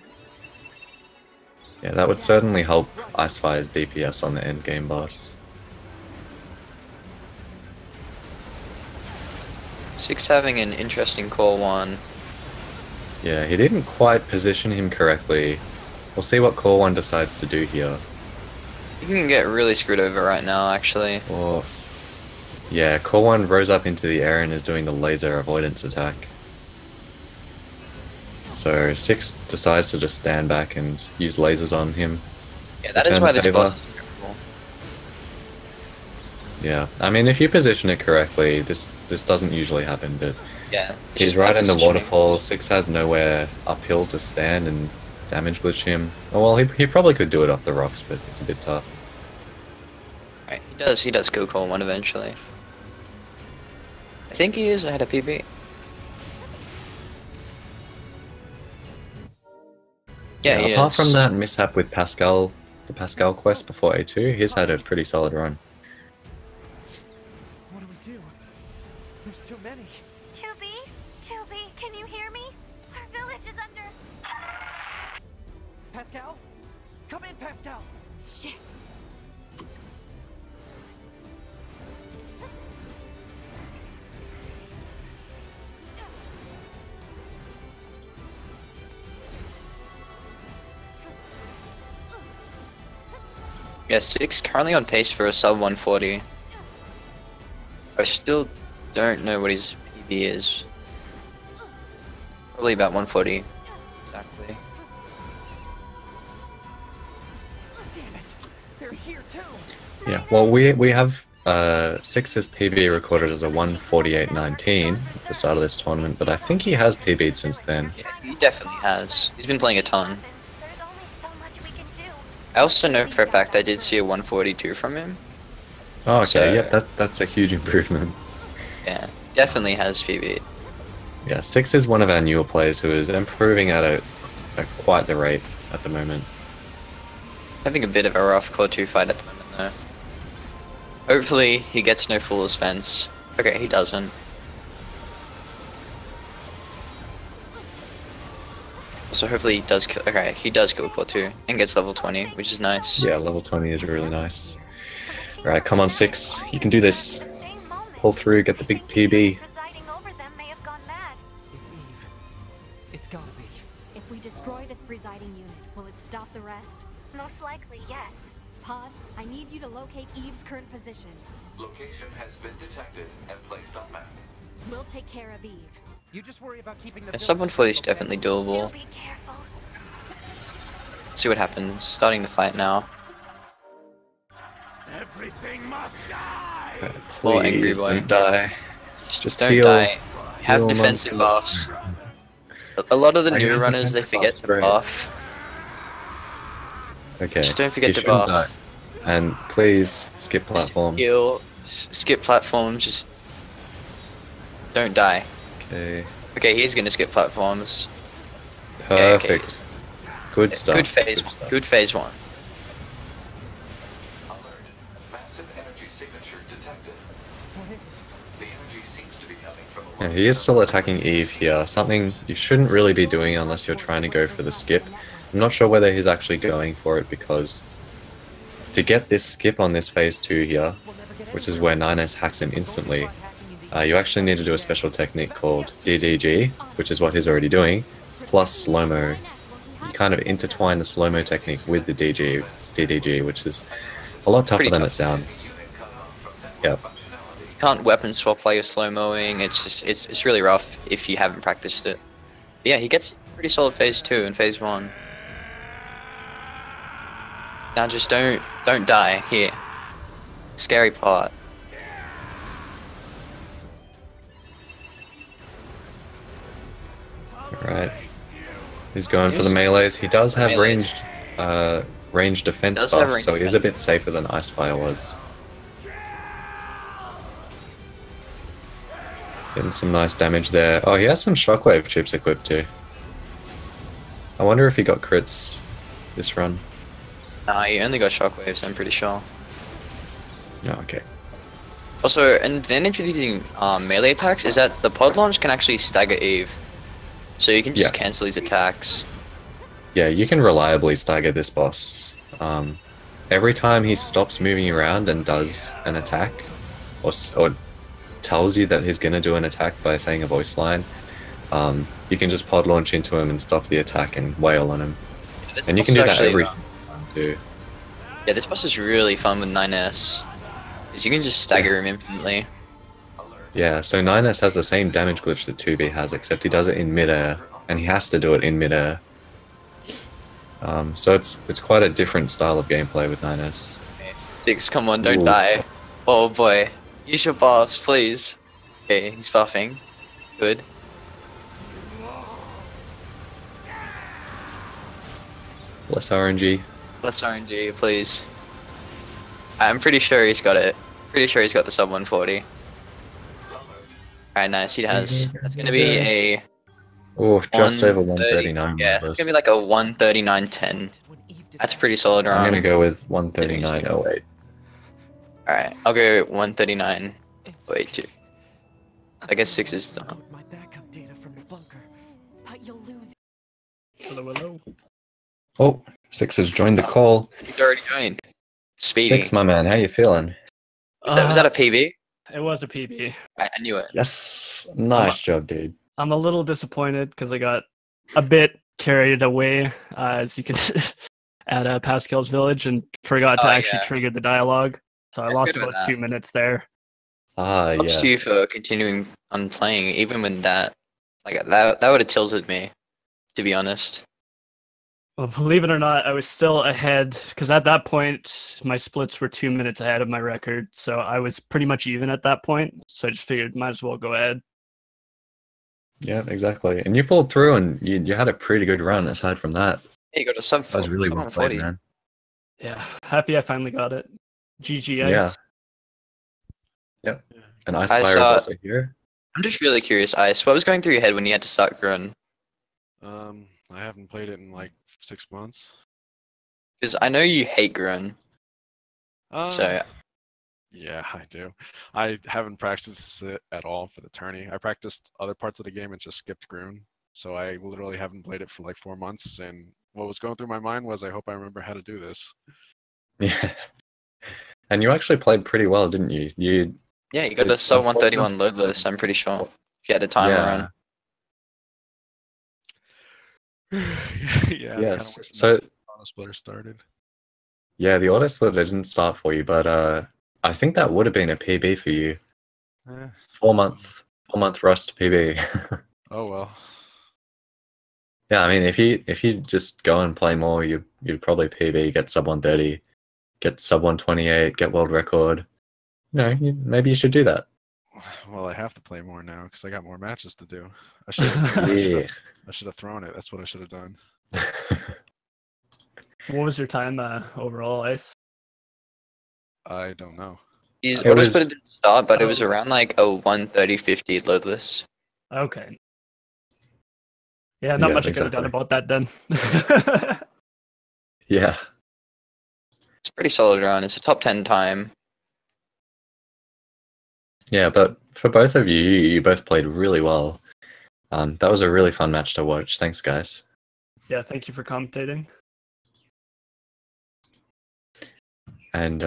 Yeah, that would certainly help Icefire's DPS on the end game boss. 6 having an interesting Core 1. Yeah, he didn't quite position him correctly. We'll see what Core 1 decides to do here. You can get really screwed over right now, actually. Or, yeah, Core 1 rose up into the air and is doing the laser avoidance attack. So 6 decides to just stand back and use lasers on him. Yeah, that is Return why the this favor. boss is terrible. Yeah, I mean, if you position it correctly, this doesn't usually happen, but Yeah. he's just right bad in the positioning. waterfall. 6 has nowhere uphill to stand and damage glitch him. Oh, well, he probably could do it off the rocks, but it's a bit tough. Right, he does kill Core 1 eventually. I think he is ahead of PB. Yeah, he Apart is. from that mishap with Pascal, the Pascal quest before A2, he's had a pretty solid run. What do we do? There's too many. 2B? 2B, can you hear me? Our village is under... Pascal? Come in, Pascal! Shit! Yeah, 6 currently on pace for a sub 140. I still don't know what his PB is. Probably about 140. Exactly. Damn it! They're here too! Yeah, well, we have 6's PB recorded as a 148.19 at the start of this tournament, but I think he has PB'd since then. Yeah, he definitely has. He's been playing a ton. There's only so much we can do. I also know for a fact I did see a 142 from him. Oh, okay, So- yep, that's a huge improvement. Yeah, definitely has PB. Yeah, 6 is one of our newer players who is improving at quite the rate at the moment. Having a bit of a rough Core 2 fight at the moment though. Hopefully he gets no Fool's Fence. Okay, he doesn't. So hopefully he does kill. Okay, he does kill Core 2 and gets level 20, which is nice. Yeah, level 20 is really nice. Alright, come on 6, you can do this. Pull through, get the big PB. Presiding over them may have gone mad. It's Eve. It's gotta be. If we destroy this presiding unit, will it stop the rest? Most likely, yes. Pod, I need you to locate Eve's current position. Location has been detected and placed on map. We'll take care of Eve. You just worry about keeping the Yeah, sub village 140 is safe, okay? definitely doable. Be careful. Let's see what happens. Starting the fight now. Everything must die! Oh, angry Please boy. don't die. Just Just don't heal- die. Have heal defensive monsters. buffs. A lot of the I new guess runners, they defensive forget buffs, to great. buff. Okay. Just don't forget you to shouldn't buff. die. And please skip platforms. Heal, skip platforms, just don't die. Okay. Okay, he's gonna skip platforms. Okay, okay. Perfect. Good stuff. Good phase one. stuff. Good phase one. Alert. Massive energy signature detected. What is it? The energy seems to be coming from a Yeah, he is still attacking Eve here, something you shouldn't really be doing unless you're trying to go for the skip. I'm not sure whether he's actually going for it because to get this skip on this phase 2 here, which is where 9S hacks him instantly, you actually need to do a special technique called DDG, which is what he's already doing, plus slow-mo. You kind of intertwine the slow-mo technique with the DDG, which is a lot tougher Pretty than tough. it sounds. Yep. You can't weapon swap while you're slow mowing. It's just it's really rough if you haven't practiced it. But yeah, he gets pretty solid phase 2 and phase 1. Now just don't die here. Scary part. Alright. He's going for the melees. He does have ranged defense buff, so he is a bit safer than Icefire was. Getting some nice damage there. Oh, he has some shockwave chips equipped too. I wonder if he got crits this run. Nah, he only got shockwaves, I'm pretty sure. Oh, okay. Also, an advantage with using melee attacks is that the pod launch can actually stagger Eve. So you can just cancel his attacks. Yeah, you can reliably stagger this boss. Every time he stops moving around and does an attack, or tells you that he's going to do an attack by saying a voice line, you can just pod launch into him and stop the attack and wail on him. Yeah, and you can do that every time too. Yeah, this boss is really fun with 9S. Because you can just stagger him infinitely. Yeah, so 9S has the same damage glitch that 2B has, except he does it in midair, and he has to do it in midair. So it's quite a different style of gameplay with 9S. 6, come on, don't die. Oh boy. Use your buffs, please. Okay, he's buffing. Good. Less RNG. Less RNG, please. I'm pretty sure he's got it. Pretty sure he's got the sub 140. Alright, nice, he has. That's gonna be a... Oh, just over 139. Yeah, it's gonna be like a 139.10. That's pretty solid round. I'm gonna go with 139.08. Alright, I'll go 139. Wait, 2. I guess 6 is done. Hello, hello. Oh, 6 has joined the call. He's already joined. Speedy. 6, my man, how you feeling? Was that a PB? It was a PB. I knew it. Yes, nice job, dude. I'm a little disappointed because I got a bit carried away, as you can at Pascal's village, and forgot to actually trigger the dialogue. So I lost about 2 minutes there. Ah, Props to you for continuing on playing, even when that would have tilted me, to be honest. Well, believe it or not, I was still ahead, because at that point, my splits were 2 minutes ahead of my record, so I was pretty much even at that point, so I just figured might as well go ahead. Yeah, exactly. And you pulled through, and you had a pretty good run aside from that. Yeah, you got a sub 4. That was really well played, man. Yeah, happy I finally got it. GG, Ice. Yeah. Yep. And Icefire is also here. I'm just really curious, Ice, what was going through your head when you had to start Grun? I haven't played it in like 6 months. Because I know you hate Grun. So yeah, I do. I haven't practiced it at all for the tourney. I practiced other parts of the game and just skipped Grun. So I literally haven't played it for like 4 months, and what was going through my mind was I hope I remember how to do this. Yeah. And you actually played pretty well, didn't you? Yeah, you got a sub 131 loadless, I'm pretty sure. If you had a timer run. Yeah. Yes. So auto splitter started. Yeah, the auto splitter didn't start for you, but I think that would have been a PB for you. 4 month rust PB. Oh well. Yeah, I mean, if you just go and play more, you'd probably PB, get sub 130, get sub 128, get world record. Maybe you should do that. Well, I have to play more now because I got more matches to do. I should have thrown it. That's what I should have done. What was your time overall, Ice? I don't know. He's always put it at the start, but it was around like a 130.50 loadless. Okay. Yeah, not much I could have done about that then. Yeah. It's a pretty solid round. It's a top 10 time. Yeah, but for both of you, you both played really well. That was a really fun match to watch. Thanks, guys. Yeah, thank you for commentating. And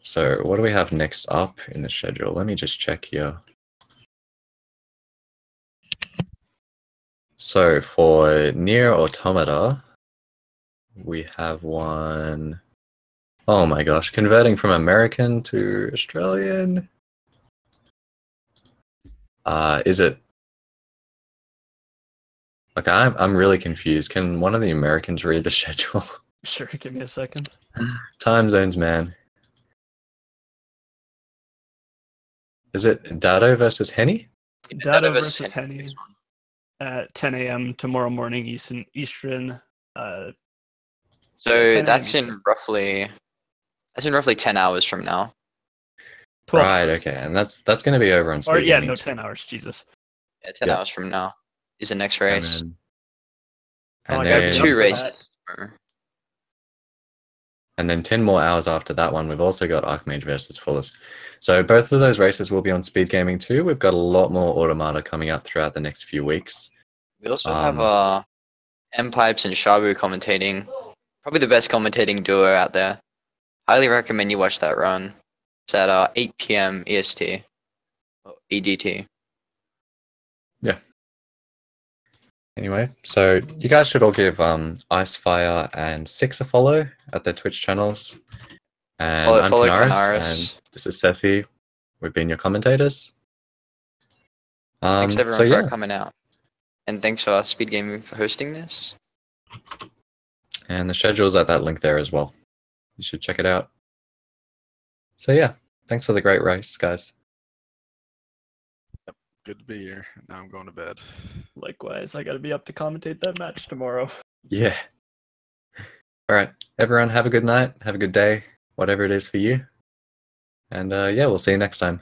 so what do we have next up in the schedule? Let me just check here. So for Nier Automata, we have one... Oh my gosh, converting from American to Australian? Is it... Okay, I'm really confused. Can one of the Americans read the schedule? Sure, give me a second. Time zones, man. Is it Dado versus Henny? Dado versus Henny. at 10 a.m. tomorrow morning Eastern. So 10 that's a.m. in roughly 10 hours from now. 12 Right. hours. Okay, and that's going to be over on Or Speed yeah, Gaming no, too. 10 hours. Jesus. Yeah, 10 Yeah. hours from now is the next And race. then, Oh, and I We gotta have be then up two for races. that. and then 10 more hours after that one, we've also got Archmage versus Fullest. So both of those races will be on Speed Gaming too. We've got a lot more Automata coming up throughout the next few weeks. We also have M-Pipes and Shabu commentating. Probably the best commentating duo out there. Highly recommend you watch that run. It's at 8 p.m. EST. Or EDT. Yeah. Anyway, so you guys should all give Icefire and Six a follow at their Twitch channels. And I'm Follow Canaris, Canaris. and this is Ceci. We've been your commentators. Thanks So everyone yeah, for coming out. And thanks for Speed Gaming for hosting this. and the schedule's at that link there as well. You should check it out. So yeah, thanks for the great race, guys. Good to be here. Now I'm going to bed. Likewise, I gotta be up to commentate that match tomorrow. Yeah. All right, everyone, have a good night, have a good day, whatever it is for you. And yeah, we'll see you next time.